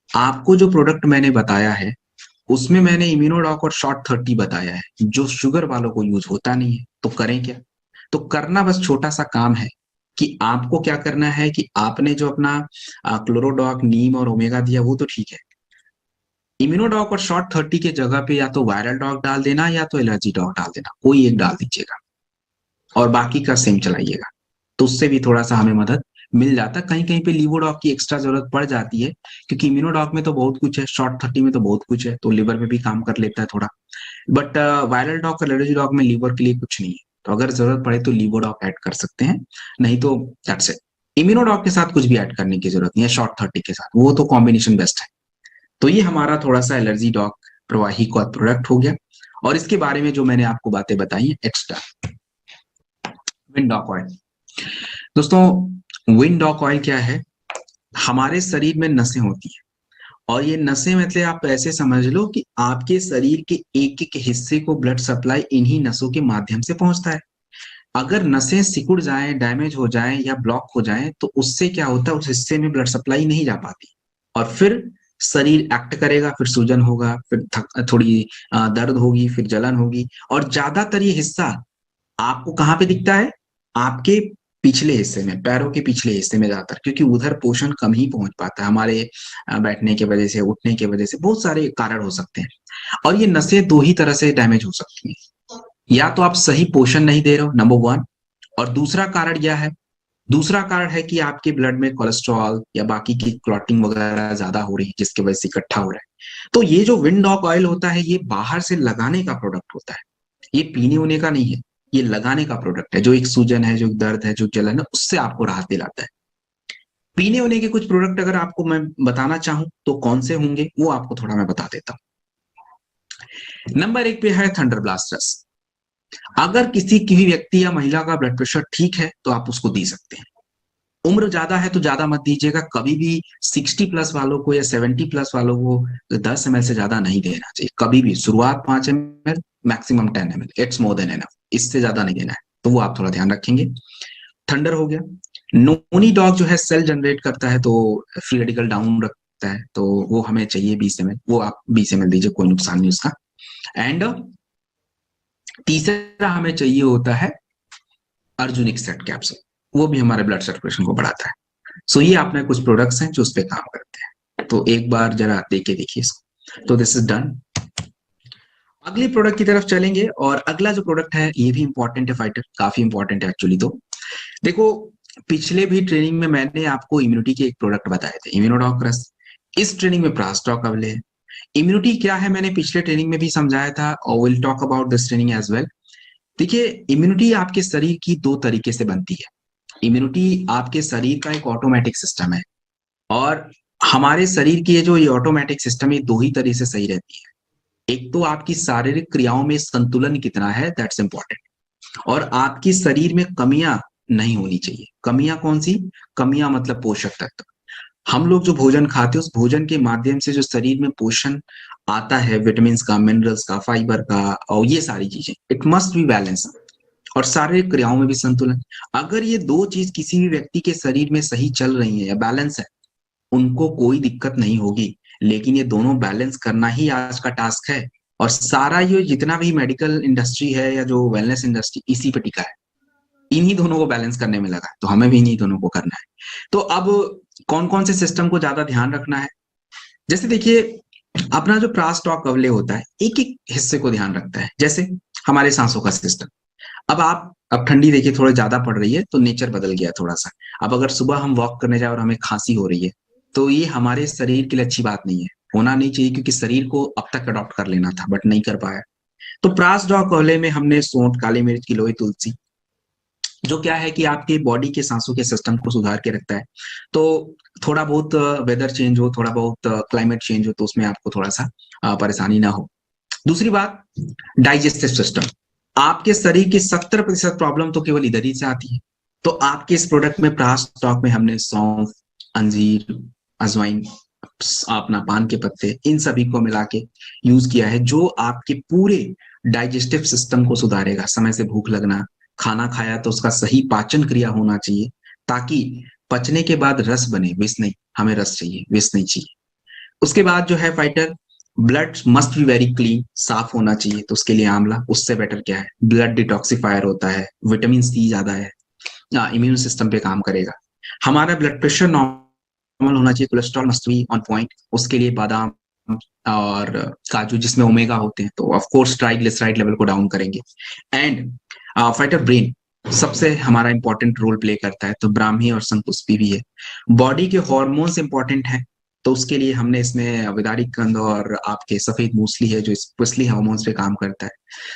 आपको जो प्रोडक्ट मैंने बताया है उसमें मैंने इम्यूनोडॉक और शॉर्ट 30 बताया है, जो शुगर वालों को यूज होता नहीं है। तो करें क्या, तो करना बस छोटा सा काम है कि आपको क्या करना है कि आपने जो अपना क्लोरोडॉक नीम और ओमेगा दिया वो तो ठीक है, इम्यूनोडॉक और शॉर्ट 30 के जगह पे या तो वायरल डॉक डाल देना या तो एलर्जी डॉक डाल देना, कोई एक डाल दीजिएगा और बाकी का सेम चलाइएगा। तो उससे भी थोड़ा सा हमें मदद मिल जाता है। कहीं कहीं पे लीवोडॉक की एक्स्ट्रा जरूरत पड़ जाती है, क्योंकि इम्यूनोडॉक में तो बहुत कुछ है, शॉर्ट 30 में तो बहुत कुछ है, तो लिवर में भी काम कर लेता है थोड़ा। बट वायरल डॉक और एलर्जी डॉक में लिवर के लिए कुछ नहीं है, तो अगर जरूरत पड़े तो लीवोडॉक ऐड कर सकते हैं, नहीं तो दैट्स इट। इम्यूनोडॉक के साथ कुछ भी ऐड करने की जरूरत नहीं है, शॉर्ट 30 के साथ वो तो कॉम्बिनेशन बेस्ट है। तो ये हमारा थोड़ा सा एलर्जी डॉक प्रवाही का प्रोडक्ट हो गया। और इसके बारे में जो मैंने आपको बातें बताई है एक्स्ट्रा, विंडॉक ऑयल। दोस्तों, विंडॉक ऑयल क्या है, हमारे शरीर में नसें होती हैं, और ये नसें मतलब आप ऐसे समझ लो कि आपके शरीर के एक एक हिस्से को ब्लड सप्लाई इन्हीं नसों के माध्यम से पहुंचता है। अगर नसें सिकुड़ जाएं, डैमेज हो जाएं या ब्लॉक हो जाएं, तो उससे क्या होता है, उस हिस्से में ब्लड सप्लाई नहीं जा पाती, और फिर शरीर एक्ट करेगा, फिर सूजन होगा, फिर थोड़ी दर्द होगी, फिर जलन होगी। और ज्यादातर ये हिस्सा आपको कहाँ पे दिखता है, आपके पिछले हिस्से में, पैरों के पिछले हिस्से में ज्यादातर, क्योंकि उधर पोषण कम ही पहुंच पाता है हमारे बैठने की वजह से, उठने की वजह से, बहुत सारे कारण हो सकते हैं। और ये नसें दो ही तरह से डैमेज हो सकती हैं। या तो आप सही पोषण नहीं दे रहे हो, नंबर वन। और दूसरा कारण यह है, दूसरा कारण है कि आपके ब्लड में कोलेस्ट्रॉल या बाकी की क्लॉटिंग वगैरह ज्यादा हो रही है, जिसकी वजह से इकट्ठा हो रहा है। तो ये जो विंडॉक ऑयल होता है, ये बाहर से लगाने का प्रोडक्ट होता है, ये पीने होने का नहीं है। ये लगाने का प्रोडक्ट है, जो एक सूजन है, जो एक दर्द है, जो जलन है, उससे आपको राहत दिलाता है। पीने होने के कुछ प्रोडक्ट अगर आपको मैं बताना चाहूं तो कौन से होंगे, वो आपको थोड़ा मैं बता देता हूँ। नंबर एक पे है थंडर ब्लास्टर्स। अगर किसी की भी व्यक्ति या महिला का ब्लड प्रेशर ठीक है तो आप उसको दे सकते हैं। उम्र ज्यादा है तो ज्यादा मत दीजिएगा कभी भी। 60+ वालों को या 70+ वालों को 10 ml से ज्यादा नहीं देना चाहिए कभी भी। शुरुआत 5 ml, maximum 10 ml, it's more than enough, इससे ज्यादा नहीं देना है। तो वो आप थोड़ा ध्यान रखेंगे। थंडर हो गया। नोनी डॉग जो है सेल जनरेट करता है, तो फ्री रेडिकल डाउन रखता है, तो वो हमें चाहिए 20 ml, वो आप 20 ml दीजिए, कोई नुकसान नहीं उसका। एंड तीसरा हमें चाहिए होता है अर्जुनिक सेट कैप्सूल, वो भी हमारे ब्लड सर्कुलेशन को बढ़ाता है। सो ये अपने कुछ प्रोडक्ट्स हैं जो उस पर काम करते हैं, तो एक बार जरा देख के देखिए इसको। तो दिस इज डन। अगले प्रोडक्ट की तरफ चलेंगे, और अगला जो प्रोडक्ट है ये भी इंपॉर्टेंट है फाइटर, काफी इंपॉर्टेंट है एक्चुअली। तो देखो, पिछले भी ट्रेनिंग में मैंने आपको इम्यूनिटी के एक प्रोडक्ट बताए थे, इम्यूनोडॉक्रस। इस ट्रेनिंग में प्रास्टॉक अवेले है। इम्यूनिटी क्या है मैंने पिछले ट्रेनिंग में भी समझाया था, और will talk about this training as well. देखिए, इम्यूनिटी आपके शरीर की दो तरीके से बनती है। इम्यूनिटी आपके शरीर का एक ऑटोमेटिक सिस्टम है, और हमारे शरीर की ये जो ये ऑटोमेटिक सिस्टम, ये दो ही तरीके से सही रहती है। एक तो आपकी शारीरिक क्रियाओं में संतुलन कितना है, दैट्स इंपॉर्टेंट। और आपकी शरीर में कमियां नहीं होनी चाहिए। कमियां कौन सी? कमियां मतलब पोषक तत्व। हम लोग जो भोजन खाते हैं, उस भोजन के माध्यम से जो शरीर में पोषण आता है, विटामिन का, मिनरल्स का, फाइबर का, और ये सारी चीजें, इट मस्ट बी बैलेंस। और शारीरिक क्रियाओं में भी संतुलन। अगर ये दो चीज किसी भी व्यक्ति के शरीर में सही चल रही है या बैलेंस है, उनको कोई दिक्कत नहीं होगी। लेकिन ये दोनों बैलेंस करना ही आज का टास्क है। और सारा ये जितना भी मेडिकल इंडस्ट्री है या जो वेलनेस इंडस्ट्री, इसी पे टिका है। इन्हीं दोनों को बैलेंस करने में लगा है, तो हमें भी इन्हीं दोनों को करना है। तो अब कौन कौन से सिस्टम को ज्यादा ध्यान रखना है? जैसे देखिए, अपना जो प्रास टॉक अवले होता है, एक एक हिस्से को ध्यान रखता है। जैसे हमारे सांसों का सिस्टम। अब ठंडी देखिए थोड़ी ज्यादा पड़ रही है, तो नेचर बदल गया थोड़ा सा। अब अगर सुबह हम वॉक करने जाए और हमें खांसी हो रही है, तो ये हमारे शरीर के लिए अच्छी बात नहीं है, होना नहीं चाहिए, क्योंकि शरीर को अब तक अडॉप्ट कर लेना था बट नहीं कर पाया। तो प्रास डॉक अवले में हमने सौंठ, काली मिर्च, गिलोय, तुलसी, जो क्या है कि आपके बॉडी के सांसों के सिस्टम को सुधार के रखता है। तो थोड़ा बहुत वेदर चेंज हो, थोड़ा बहुत क्लाइमेट चेंज हो, तो उसमें आपको थोड़ा सा परेशानी ना हो। दूसरी बात, डाइजेस्टिव सिस्टम। आपके शरीर की 70% प्रॉब्लम तो केवल इधर ही से आती है। तो आपके इस प्रोडक्ट में, प्रास स्टॉक में, हमने सौंफ, अंजीर, अजवाइन, अपना पान के पत्ते, इन सभी को मिला के यूज किया है, जो आपके पूरे डाइजेस्टिव सिस्टम को सुधारेगा। समय से भूख लगना, खाना खाया तो उसका सही पाचन क्रिया होना चाहिए, ताकि पचने के बाद रस बने, विष नहीं। हमें रस चाहिए, विष नहीं चाहिए। उसके बाद जो है fighter, blood must be very clean, साफ होना चाहिए। तो उसके लिए आंवला, उससे बेटर क्या है, ब्लड डिटॉक्सिफायर होता है, विटामिन सी ज्यादा है, इम्यून सिस्टम पे काम करेगा। हमारा ब्लड प्रेशर नॉर्मल होना चाहिए, cholesterol must be on point. उसके लिए बादाम और काजू, जिसमें ओमेगा होते हैं, तो ऑफ कोर्स ट्राइग्लिसराइड लेवल को डाउन करेंगे। एंड फाइटर ब्रेन सबसे हमारा इंपॉर्टेंट रोल प्ले करता है, तो ब्राह्मी और शंकुस्पी भी है। बॉडी के हॉर्मोन्स इंपॉर्टेंट है, तो उसके लिए हमने इसमें विदारिक कंद और आपके सफेद मूसली है, जो स्पेशली हार्मोन्स पे काम करता है।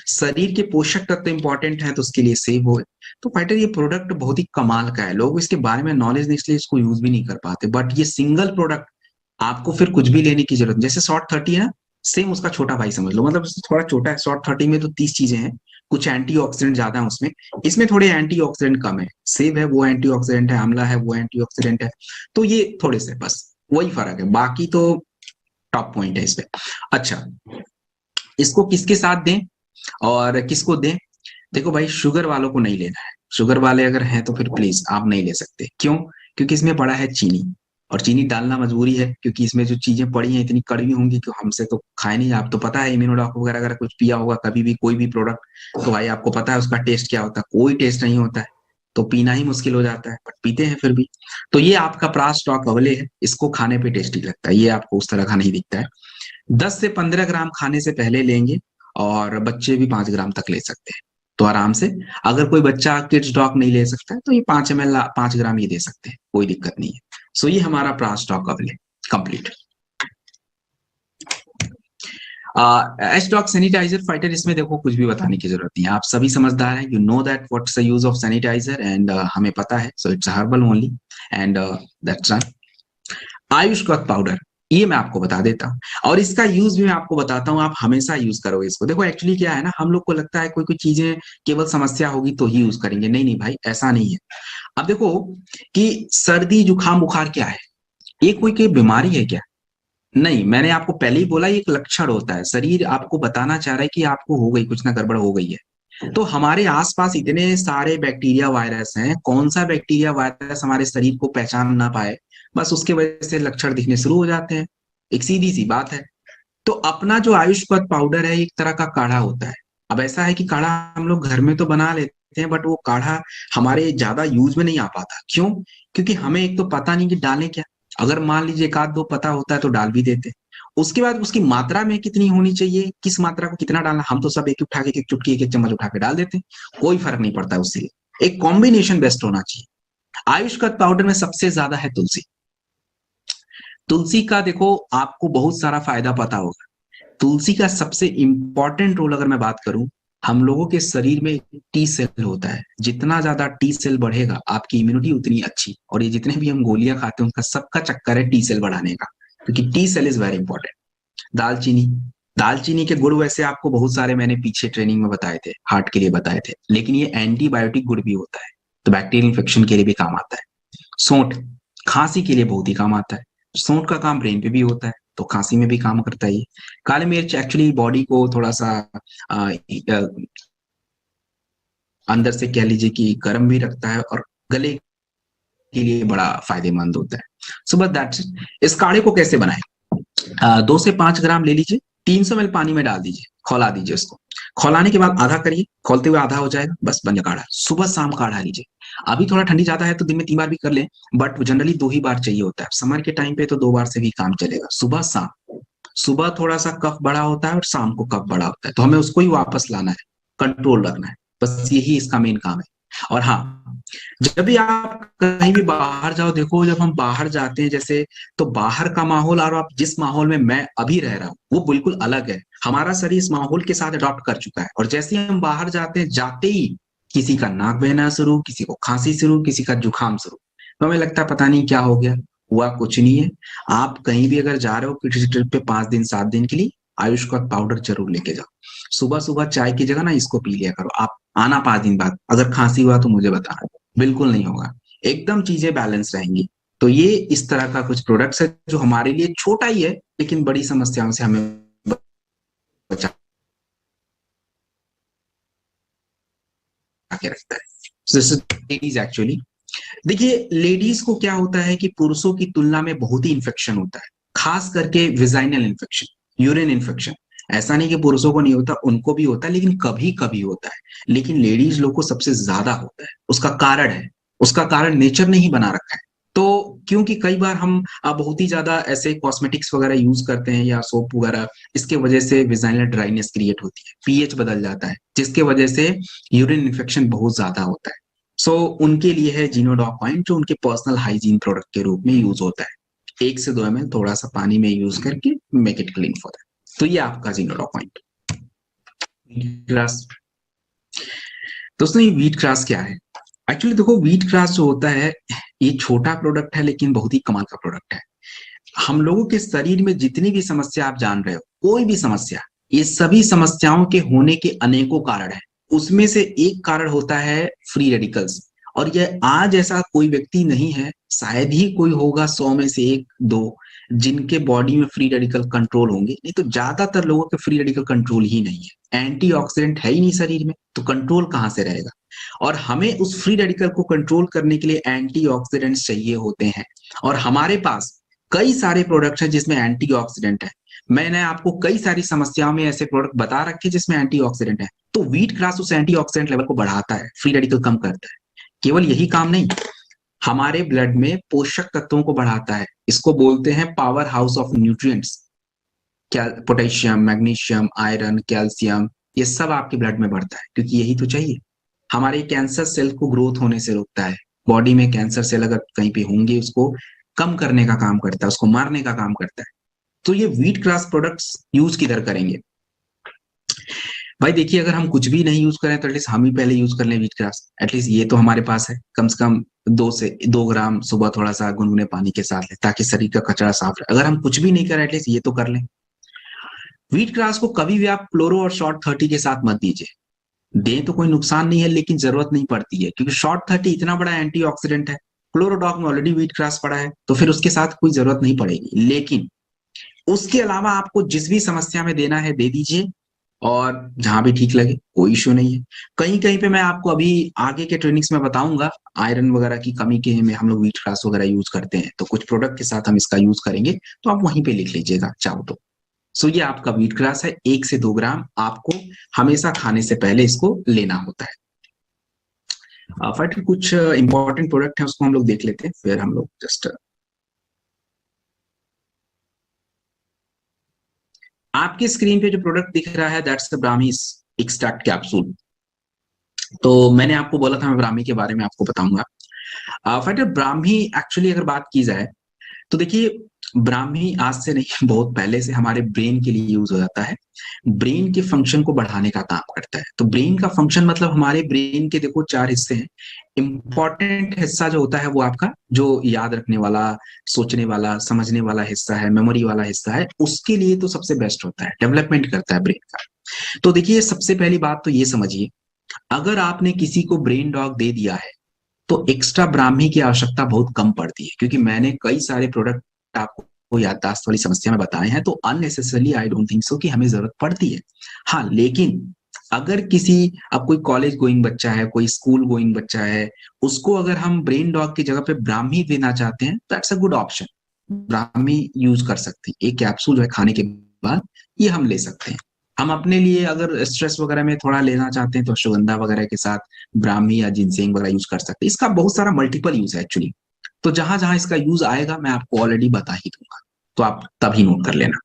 शरीर के पोषक तत्व इंपॉर्टेंट है, तो उसके लिए सेब हो। तो फाइटर, ये प्रोडक्ट बहुत ही कमाल का है। लोग इसके बारे में नॉलेज नहीं, इसलिए इसको यूज भी नहीं कर पाते। बट ये सिंगल प्रोडक्ट, आपको फिर कुछ भी लेने की जरूरत नहीं। जैसे शॉर्ट 30 है ना, सेम उसका छोटा भाई समझ लो, मतलब थोड़ा छोटा है। शॉर्ट 30 में तो 30 चीजें हैं, कुछ एंटीऑक्सीडेंट ज्यादा है उसमें। इसमें थोड़े एंटीऑक्सीडेंट कम है। सेब है वो एंटीऑक्सीडेंट है, आंवला है वो एंटीऑक्सीडेंट है। तो ये थोड़े से बस वही फर्क है, बाकी तो टॉप पॉइंट है इस पे। अच्छा, इसको किसके साथ दें और किसको दें? देखो भाई, शुगर वालों को नहीं लेना है। शुगर वाले अगर हैं तो फिर प्लीज आप नहीं ले सकते। क्यों? क्योंकि इसमें पड़ा है चीनी, और चीनी डालना मजबूरी है, क्योंकि इसमें जो चीजें पड़ी हैं इतनी कड़वी होंगी कि हमसे तो खाए नहीं। आप तो पता है, इम्यूनोडॉक वगैरह अगर कुछ पिया होगा कभी भी, कोई भी प्रोडक्ट, तो भाई आपको पता है उसका टेस्ट क्या होता है। कोई टेस्ट नहीं होता है। तो पीना ही मुश्किल हो जाता है, बट पीते हैं फिर भी। तो ये आपका प्रास स्टॉक अवले है, इसको खाने पे टेस्टी लगता है, ये आपको उस तरह का नहीं दिखता है। 10 से 15 ग्राम खाने से पहले लेंगे, और बच्चे भी 5 ग्राम तक ले सकते हैं, तो आराम से। अगर कोई बच्चा किड्स डॉग नहीं ले सकता है तो ये 5 ml 5 ग्राम ही दे सकते हैं, कोई दिक्कत नहीं है। सो ये हमारा प्रास स्टॉक अवले कंप्लीट। एच डॉग सैनिटाइजर फाइटर, इसमें देखो कुछ भी बताने की जरूरत नहीं है, आप सभी समझदार हैं, you know that what's the use of sanitiser, and हमें पता है, so it's herbal only, and that's right. आयुष्गत पाउडर, ये मैं आपको बता देता हूँ, और इसका यूज भी मैं आपको बताता हूँ, आप हमेशा यूज करोगे इसको। देखो एक्चुअली क्या है ना, हम लोग को लगता है कोई कोई चीजें केवल समस्या होगी तो ही यूज करेंगे, नहीं नहीं भाई, ऐसा नहीं है। अब देखो कि सर्दी जुकाम बुखार क्या है, ये कोई बीमारी है क्या? नहीं, मैंने आपको पहले ही बोला, ये एक लक्षण होता है, शरीर आपको बताना चाह रहा है कि आपको हो गई, कुछ ना गड़बड़ हो गई है। तो हमारे आसपास इतने सारे बैक्टीरिया वायरस हैं, कौन सा बैक्टीरिया वायरस हमारे शरीर को पहचान ना पाए, बस उसके वजह से लक्षण दिखने शुरू हो जाते हैं, एक सीधी सी बात है। तो अपना जो आयुष्गत पाउडर है, एक तरह का काढ़ा होता है। अब ऐसा है कि काढ़ा हम लोग घर में तो बना लेते हैं, बट वो काढ़ा हमारे ज्यादा यूज में नहीं आ पाता। क्यों? क्योंकि हमें एक तो पता नहीं कि डालें क्या। अगर मान लीजिए एक आध दो पता होता है तो डाल भी देते, उसके बाद उसकी मात्रा में कितनी होनी चाहिए, किस मात्रा को कितना डालना, हम तो सब एक उठा के, एक चुटकी, एक चम्मच उठा के डाल देते हैं, कोई फर्क नहीं पड़ता उससे। एक कॉम्बिनेशन बेस्ट होना चाहिए। आयुष्गत पाउडर में सबसे ज्यादा है तुलसी। तुलसी का देखो आपको बहुत सारा फायदा पता होगा। तुलसी का सबसे इंपॉर्टेंट रोल अगर मैं बात करूं, हम लोगों के शरीर में टी सेल होता है, जितना ज्यादा टी सेल बढ़ेगा आपकी इम्यूनिटी उतनी अच्छी। और ये जितने भी हम गोलियां खाते हैं उनका सबका चक्कर है टी सेल बढ़ाने का, क्योंकि T cell is very important. दालचीनी, दालचीनी के गुण वैसे आपको बहुत सारे मैंने पीछे ट्रेनिंग में बताए थे, हार्ट के लिए बताए थे, लेकिन ये एंटीबायोटिक गुण भी होता है, तो बैक्टीरियल इन्फेक्शन के लिए भी काम आता है। सौंठ, खांसी के लिए बहुत ही काम आता है। सौंठ का काम ब्रेन पे भी होता है, तो खांसी में भी काम करता है ये। काली मिर्च एक्चुअली बॉडी को थोड़ा सा अंदर से कह लीजिए कि गर्म भी रखता है, और गले के लिए बड़ा फायदेमंद होता है। सो बस दैट्स इट। इस काढ़े को कैसे बनाएं? 2 से 5 ग्राम ले लीजिए, 300 ml पानी में डाल दीजिए, खौला दीजिए उसको। खौलाने के बाद आधा करिए, खोलते हुए आधा हो जाएगा, बस बन गया काढ़ा। सुबह शाम काढ़ा लीजिए। अभी थोड़ा ठंडी ज्यादा है तो दिन में 3 बार भी कर लें, बट जनरली 2 ही बार चाहिए होता है। समर के टाइम पे तो 2 बार से भी काम चलेगा, सुबह शाम। सुबह थोड़ा सा कफ बड़ा होता है और शाम को कफ बड़ा होता है, तो हमें उसको ही वापस लाना है, कंट्रोल रखना है, बस यही इसका मेन काम है। और हाँ, जब भी आप कहीं भी बाहर जाओ, देखो जब हम बाहर जाते हैं जैसे, तो बाहर का माहौल और आप जिस माहौल में मैं अभी रह रहा हूँ वो बिल्कुल अलग है। हमारा शरीर इस माहौल के साथ अडॉप्ट कर चुका है, और जैसे ही हम बाहर जाते हैं, जाते ही किसी का नाक बहना शुरू, किसी को खांसी शुरू, किसी का जुकाम शुरू, तो हमें लगता है पता नहीं क्या हो गया। हुआ कुछ नहीं है। आप कहीं भी अगर जा रहे हो किसी ट्रिप पे 5 दिन 7 दिन के लिए, आयुष का पाउडर जरूर लेके जाओ। सुबह सुबह चाय की जगह ना इसको पी लिया करो। आप आना 5 दिन बाद, अगर खांसी हुआ तो मुझे बताना, बिल्कुल नहीं होगा, एकदम चीजें बैलेंस रहेंगी। तो ये इस तरह का कुछ प्रोडक्ट्स है जो हमारे लिए छोटा ही है, लेकिन बड़ी समस्याओं से हमें बचा के रखता है। लेडीज एक्चुअली, देखिए लेडीज को क्या होता है कि पुरुषों की तुलना में बहुत ही इन्फेक्शन होता है, खास करके विजाइनल इन्फेक्शन, यूरिन इन्फेक्शन। ऐसा नहीं कि पुरुषों को नहीं होता, उनको भी होता है, लेकिन कभी कभी होता है। लेकिन लेडीज लोग को सबसे ज्यादा होता है। उसका कारण है, उसका कारण नेचर ने ही बना रखा है। तो क्योंकि कई बार हम बहुत ही ज्यादा ऐसे कॉस्मेटिक्स वगैरह यूज करते हैं या सोप वगैरह, इसके वजह से विजाइनल ड्राइनेस क्रिएट होती है, पीएच बदल जाता है, जिसके वजह से यूरिन इन्फेक्शन बहुत ज्यादा होता है। सो उनके लिए है जिनोडॉक ऑइंट, जो उनके पर्सनल हाइजीन प्रोडक्ट के रूप में यूज होता है। 1 से 2 ml थोड़ा सा पानी में यूज करके make it clean for that. तो ये आपका जिनोडॉक ऑइंट। व्हीट ग्रास, दोस्तों ये व्हीट ग्रास क्या है? एक्चुअली देखो, व्हीट ग्रास जो होता है, ये छोटा प्रोडक्ट है लेकिन बहुत ही कमाल का प्रोडक्ट है। हम लोगों के शरीर में जितनी भी समस्या आप जान रहे हो, कोई भी समस्या, ये सभी समस्याओं के होने के अनेकों कारण हैं। उसमें से एक कारण होता है फ्री रेडिकल्स। और यह आज ऐसा कोई व्यक्ति नहीं है, शायद ही कोई होगा 100 में से एक दो, जिनके बॉडी में फ्री रेडिकल कंट्रोल होंगे। नहीं तो ज्यादातर लोगों के फ्री रेडिकल कंट्रोल ही नहीं है। एंटीऑक्सीडेंट है ही नहीं शरीर में, तो कंट्रोल कहां से रहेगा? और हमें उस फ्री रेडिकल को कंट्रोल करने के लिए एंटीऑक्सीडेंट्स चाहिए होते हैं। और हमारे पास कई सारे प्रोडक्ट्स हैं जिसमें एंटीऑक्सीडेंट है। मैंने आपको कई सारी समस्याओं में ऐसे प्रोडक्ट बता रखे जिसमें एंटीऑक्सीडेंट है। तो व्हीट ग्रास उस एंटीऑक्सीडेंट लेवल को बढ़ाता है, फ्री रेडिकल कम करता है। केवल यही काम नहीं, हमारे ब्लड में पोषक तत्वों को बढ़ाता है, इसको बोलते हैं power house of nutrients. Potassium, magnesium, iron, calcium, ये सब आपके ब्लड में बढ़ता है क्योंकि यही तो चाहिए। हमारे कैंसर सेल को ग्रोथ होने से रोकता है। बॉडी में कैंसर सेल अगर कहीं पे होंगे उसको कम करने का काम करता है, उसको मारने का काम करता है। तो ये व्हीट ग्रास प्रोडक्ट्स यूज किधर करेंगे भाई? देखिए, अगर हम कुछ भी नहीं यूज करें तो एटलीस्ट हम ही पहले यूज कर लें व्हीट ग्रास। एटलीस्ट ये तो हमारे पास है, कम से कम 2 ग्राम सुबह थोड़ा सा गुनगुने पानी के साथ लें ताकि शरीर का कचरा साफ रहे। अगर हम कुछ भी नहीं करें एटलीस्ट ये तो कर लें। व्हीट ग्रास को कभी भी आप क्लोरो और शॉर्ट 30 के साथ मत दीजिए। दें तो कोई नुकसान नहीं है, लेकिन जरूरत नहीं पड़ती है क्योंकि शॉर्ट 30 इतना बड़ा एंटीऑक्सीडेंट है। क्लोरोडॉक में ऑलरेडी व्हीट ग्रास पड़ा है तो फिर उसके साथ कोई जरूरत नहीं पड़ेगी। लेकिन उसके अलावा आपको जिस भी समस्या में देना है दे दीजिए, और जहां भी ठीक लगे कोई इश्यू नहीं है। कहीं कहीं पे मैं आपको अभी आगे के ट्रेनिंग्स में बताऊंगा, आयरन वगैरह की कमी के में हम लोग व्हीट ग्रास वगैरह यूज करते हैं, तो कुछ प्रोडक्ट के साथ हम इसका यूज करेंगे, तो आप वहीं पे लिख लीजिएगा चाहो तो। सो ये आपका व्हीट ग्रास है, 1 से 2 ग्राम आपको हमेशा खाने से पहले इसको लेना होता है। फाइटर कुछ इंपॉर्टेंट प्रोडक्ट है उसको हम लोग देख लेते हैं, फिर हम लोग जस्ट आपकी स्क्रीन पे जो प्रोडक्ट दिख रहा है दैट्स द ब्राह्मीज एक्सट्रैक्ट कैप्सूल। तो मैंने आपको बोला था मैं ब्राह्मी के बारे में आपको बताऊंगा। फाइटर ब्राह्मी एक्चुअली अगर बात की जाए तो देखिए, ब्राह्मी आज से नहीं बहुत पहले से हमारे ब्रेन के लिए यूज हो जाता है। ब्रेन के फंक्शन को बढ़ाने का काम करता है। तो ब्रेन का फंक्शन मतलब हमारे ब्रेन के देखो 4 हिस्से हैं। इंपॉर्टेंट हिस्सा जो होता है वो आपका जो याद रखने वाला, सोचने वाला, समझने वाला हिस्सा है, मेमोरी वाला हिस्सा है, उसके लिए तो सबसे बेस्ट होता है, डेवलपमेंट करता है ब्रेन का। तो देखिए, सबसे पहली बात तो ये समझिए, अगर आपने किसी को ब्रेन डॉग दे दिया है तो एक्स्ट्रा ब्राह्मी की आवश्यकता बहुत कम पड़ती है, क्योंकि मैंने कई सारे प्रोडक्ट आपको याददाश्त वाली समस्या में बताए हैं, तो unnecessarily I don't think so कि हमें जरूरत पड़ती है। हाँ, लेकिन अगर अब कोई कॉलेज गोइंग बच्चा है, कोई स्कूल गोइंग बच्चा है, उसको अगर हम ब्रेन डॉग की जगह पे ब्राह्मी देना चाहते हैं, that's a good option. Brahmi use कर सकते हैं, एक कैप्सूल जो है खाने के बाद ये हम ले सकते हैं। हम अपने लिए अगर स्ट्रेस वगैरह में थोड़ा लेना चाहते हैं तो अश्वगंधा वगैरह के साथ ब्राह्मी या जिनसेंग वगैरह यूज कर सकते हैं। इसका बहुत सारा मल्टीपल यूज है एक्चुअली। तो जहां जहां इसका यूज आएगा मैं आपको ऑलरेडी बता ही दूंगा, तो आप तभी नोट कर लेना।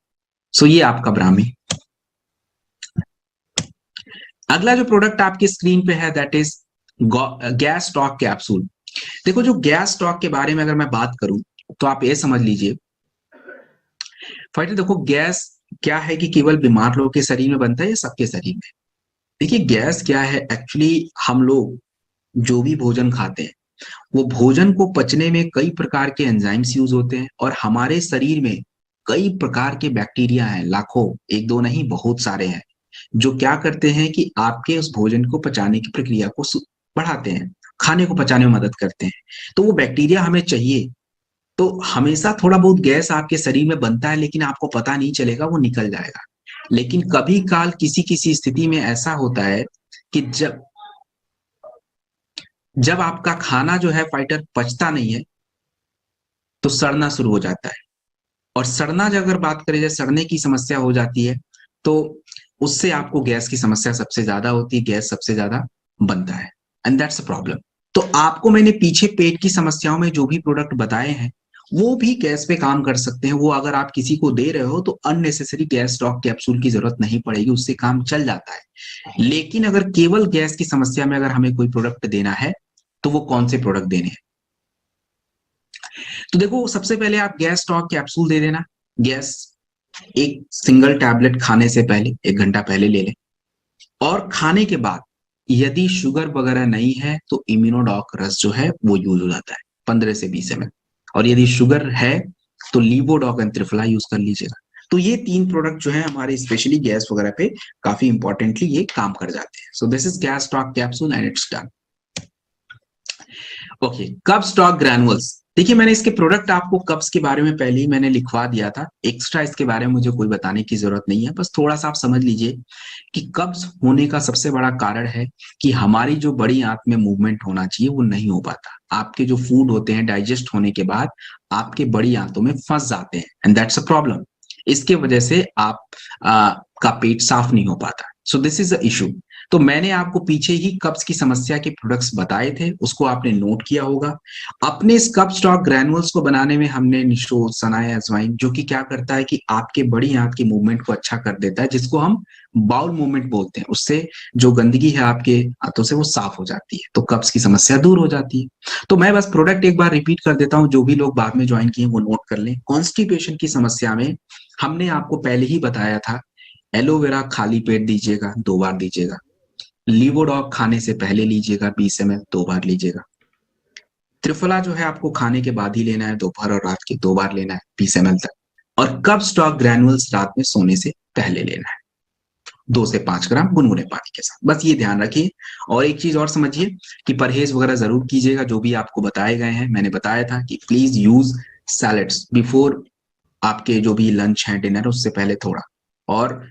सो ये आपका ब्राह्मी। अगला जो प्रोडक्ट आपकी स्क्रीन पे है that is gas stock capsule. देखो, जो गैस स्टॉक के बारे में अगर मैं बात करूं तो आप ये समझ लीजिए फाइटर, देखो गैस क्या है कि केवल बीमार लोगों के शरीर में बनता है या सबके शरीर में? देखिए, गैस क्या है एक्चुअली, हम लोग जो भी भोजन खाते हैं वो भोजन को पचने में कई प्रकार के एंजाइम्स यूज होते हैं, और हमारे शरीर में कई प्रकार के बैक्टीरिया हैं, लाखों, एक दो नहीं बहुत सारे हैं, जो क्या करते हैं कि आपके उस भोजन को पचाने की प्रक्रिया को बढ़ाते हैं, खाने को पचाने में मदद करते हैं। तो वो बैक्टीरिया हमें चाहिए, तो हमेशा थोड़ा बहुत गैस आपके शरीर में बनता है, लेकिन आपको पता नहीं चलेगा, वो निकल जाएगा। लेकिन कभी काल किसी किसी स्थिति में ऐसा होता है कि जब जब आपका खाना जो है फाइटर पचता नहीं है तो सड़ना शुरू हो जाता है। और सड़ना जब अगर बात करें, जैसे सड़ने की समस्या हो जाती है, तो उससे आपको गैस की समस्या सबसे ज्यादा होती है, गैस सबसे ज्यादा बनता है, एंड दैट्स अ प्रॉब्लम। तो आपको मैंने पीछे पेट की समस्याओं में जो भी प्रोडक्ट बताए हैं वो भी गैस पे काम कर सकते हैं। वो अगर आप किसी को दे रहे हो तो अननेसेसरी गैस स्टॉक कैप्सूल की जरूरत नहीं पड़ेगी, उससे काम चल जाता है। लेकिन अगर केवल गैस की समस्या में अगर हमें कोई प्रोडक्ट देना है तो वो कौन से प्रोडक्ट देने हैं? तो देखो, सबसे पहले आप गैस स्टॉक कैप्सूल दे देना। गैस एक सिंगल टैबलेट खाने से पहले 1 घंटा पहले ले लें, और खाने के बाद यदि शुगर वगैरह नहीं है तो इम्यूनोडॉक रस जो है वो यूज हो जाता है 15 से 20 ml, और यदि शुगर है तो लीवोडॉक एंड त्रिफला यूज कर लीजिएगा। तो ये 3 प्रोडक्ट जो है हमारे स्पेशली गैस वगैरह पे काफी इंपॉर्टेंटली ये काम कर जाते हैं। So this is gas stock capsule and it's done. Okay, कब स्टॉक ग्रैनुअल्स। देखिए, मैंने इसके प्रोडक्ट आपको कब्स के बारे में पहले ही मैंने लिखवा दिया था, एक्स्ट्रा इसके बारे में मुझे कोई बताने की जरूरत नहीं है। बस थोड़ा सा आप समझ लीजिए कि कब्ज होने का सबसे बड़ा कारण है कि हमारी जो बड़ी आंत में मूवमेंट होना चाहिए वो नहीं हो पाता। आपके जो फूड होते हैं डाइजेस्ट होने के बाद आपके बड़ी आंतों में फंस जाते हैं, एंड दैट्स अ प्रॉब्लम। इसके वजह से आप का पेट साफ नहीं हो पाता। So this is the issue. तो मैंने आपको पीछे ही कब्ज की समस्या के प्रोडक्ट्स बताए थे, उसको आपने नोट किया होगा। अपने इस कप स्टॉक ग्रैनुअल्स को बनाने में हमने निशोद, सनाया, अजवाइन, जो कि क्या करता है कि आपके बड़ी आंत की मूवमेंट को अच्छा कर देता है, जिसको हम बाउल मूवमेंट बोलते हैं। उससे जो गंदगी है आपके हाथों से वो साफ हो जाती है, तो कब्ज की समस्या दूर हो जाती है। तो मैं बस प्रोडक्ट एक बार रिपीट कर देता हूं, जो भी लोग बाद में ज्वाइन किए वो नोट कर लें। कॉन्स्टिपेशन की समस्या में हमने आपको पहले ही बताया था, एलोवेरा खाली पेट दीजिएगा, 2 बार दीजिएगा। लिवोडॉग खाने से पहले लीजिएगा 20 ml, 2 बार लीजिएगा। त्रिफला जो है आपको खाने के बाद ही लेना है, दोपहर और रात के 2 बार लेना है 20 ml तक। और कब स्टॉक ग्रैनुअल्स रात में सोने से पहले लेना है 2 से 5 ग्राम गुनगुने पानी के साथ। बस ये ध्यान रखिए। और एक चीज और समझिए कि परहेज वगैरह जरूर कीजिएगा, जो भी आपको बताए गए हैं। मैंने बताया था कि प्लीज यूज सैलेड्स बिफोर आपके जो भी लंच है, डिनर, उससे पहले थोड़ा। और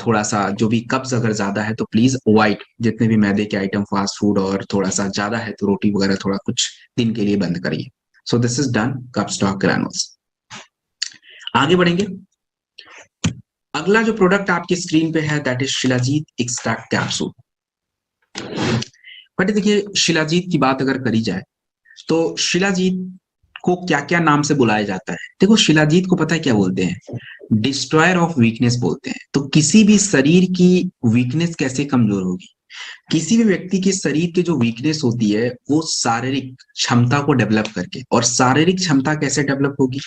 थोड़ा सा जो भी कब्ज अगर ज्यादा है तो प्लीज अवॉइड जितने भी मैदे के आइटम, फास्ट फूड, और थोड़ा सा ज्यादा है तो रोटी वगैरह थोड़ा कुछ दिन के लिए बंद करिए। So this is done cup stock granules. आगे बढ़ेंगे। अगला जो प्रोडक्ट आपकी स्क्रीन पे है that is shilajit extract capsule. But देखिए, शिलाजीत की बात अगर करी जाए तो शिलाजीत को क्या क्या नाम से बुलाया जाता है। देखो, शिलाजीत को पता है क्या बोलते हैं? डिस्ट्रॉयर ऑफ वीकनेस बोलते हैं। तो किसी भी शरीर की वीकनेस कैसे कमजोर होगी? किसी भी व्यक्ति के शरीर की जो वीकनेस होती है वो शारीरिक क्षमता को डेवलप करके। और शारीरिक क्षमता कैसे डेवलप होगी?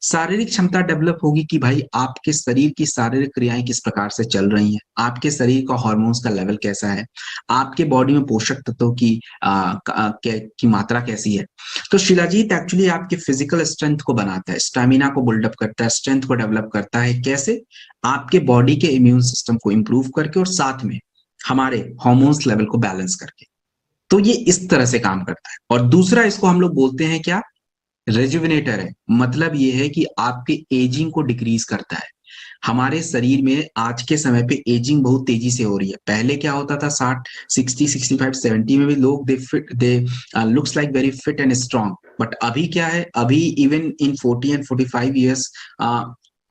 शारीरिक क्षमता डेवलप होगी कि भाई आपके शरीर की शारीरिक क्रियाएं किस प्रकार से चल रही हैं, आपके शरीर का हार्मोन्स का लेवल कैसा है, आपके बॉडी में पोषक तत्वों की मात्रा कैसी है। तो शिलाजीत एक्चुअली आपके फिजिकल स्ट्रेंथ को बनाता है, स्टेमिना को बिल्डअप करता है, स्ट्रेंथ को डेवलप करता है। कैसे? आपके बॉडी के इम्यून सिस्टम को इंप्रूव करके और साथ में हमारे हार्मोन्स लेवल को बैलेंस करके। तो ये इस तरह से काम करता है। और दूसरा, इसको हम लोग बोलते हैं क्या? रेजुविनेटर है। मतलब ये है कि आपके एजिंग को डिक्रीज करता है। हमारे शरीर में आज के समय पे एजिंग बहुत तेजी से हो रही है। पहले क्या होता था, 60, 60, 65, 70 में भी लोग they looks like very fit and strong. But अभी क्या है, अभी इवन इन 40 एंड 45 ईयर्स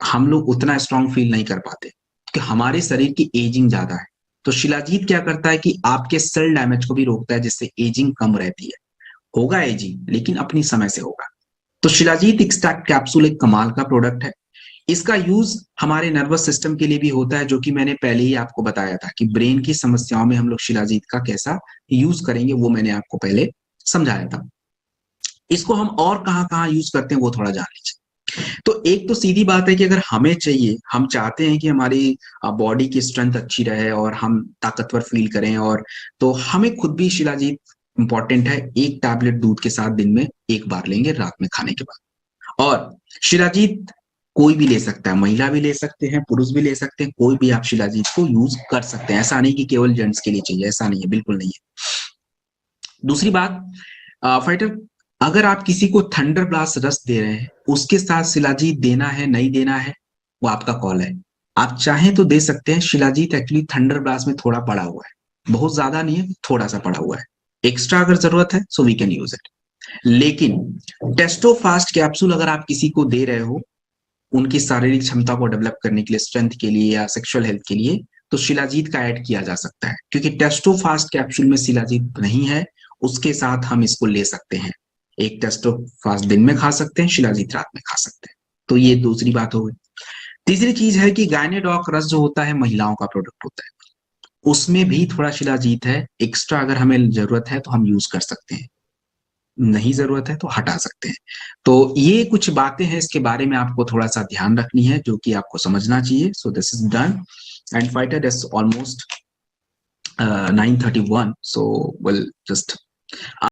हम लोग उतना स्ट्रांग फील नहीं कर पाते कि हमारे शरीर की एजिंग ज्यादा है। तो शिलाजीत क्या करता है कि आपके सेल डैमेज को भी रोकता है, जिससे एजिंग कम रहती है। होगा एजिंग, लेकिन अपनी समय से होगा। तो शिलाजीत एक्सट्रैक्ट कैप्सूल एक कमाल का प्रोडक्ट है। इसका यूज हमारे नर्वस सिस्टम के लिए भी होता है, जो कि मैंने पहले ही आपको बताया था कि ब्रेन की समस्याओं में हम लोग शिलाजीत का कैसा यूज करेंगे, वो मैंने आपको पहले समझाया था। इसको हम और कहाँ कहाँ यूज करते हैं वो थोड़ा जान लीजिए। तो एक तो सीधी बात है कि अगर हमें चाहिए, हम चाहते हैं कि हमारी बॉडी की स्ट्रेंथ अच्छी रहे और हम ताकतवर फील करें, और तो हमें खुद भी शिलाजीत इंपॉर्टेंट है। 1 टैबलेट दूध के साथ दिन में 1 बार लेंगे रात में खाने के बाद। और शिलाजीत कोई भी ले सकता है, महिला भी ले सकते हैं, पुरुष भी ले सकते हैं, कोई भी आप शिलाजीत को यूज कर सकते हैं। ऐसा नहीं कि केवल जेंट्स के लिए चाहिए, ऐसा नहीं है, बिल्कुल नहीं है। दूसरी बात, फाइटर, अगर आप किसी को थंडर ब्लास्ट रस दे रहे हैं, उसके साथ शिलाजीत देना है नहीं देना है वो आपका कॉल है। आप चाहें तो दे सकते हैं। शिलाजीत एक्चुअली थंडर ब्लास्ट में थोड़ा पड़ा हुआ है, बहुत ज्यादा नहीं है, थोड़ा सा पड़ा हुआ है। एक्स्ट्रा अगर जरूरत है so we can use it. लेकिन टेस्टो फास्ट कैप्सूल अगर आप किसी को दे रहे हो उनकी शारीरिक क्षमता को डेवलप करने के लिए, स्ट्रेंथ के लिए या सेक्सुअल हेल्थ के लिए, तो शिलाजीत का ऐड किया जा सकता है। क्योंकि टेस्टो फास्ट कैप्सूल में शिलाजीत नहीं है, उसके साथ हम इसको ले सकते हैं। एक टेस्टो फास्ट दिन में खा सकते हैं, शिलाजीत रात में खा सकते हैं। तो ये दूसरी बात हो गई। तीसरी चीज है कि गायनेडॉक रस जो होता है महिलाओं का प्रोडक्ट होता है, उसमें भी थोड़ा शिलाजीत है। एक्स्ट्रा अगर हमें जरूरत है तो हम यूज कर सकते हैं, नहीं जरूरत है तो हटा सकते हैं। तो ये कुछ बातें हैं, इसके बारे में आपको थोड़ा सा ध्यान रखनी है, जो कि आपको समझना चाहिए। So this is done and fighter is almost 9:31, so will just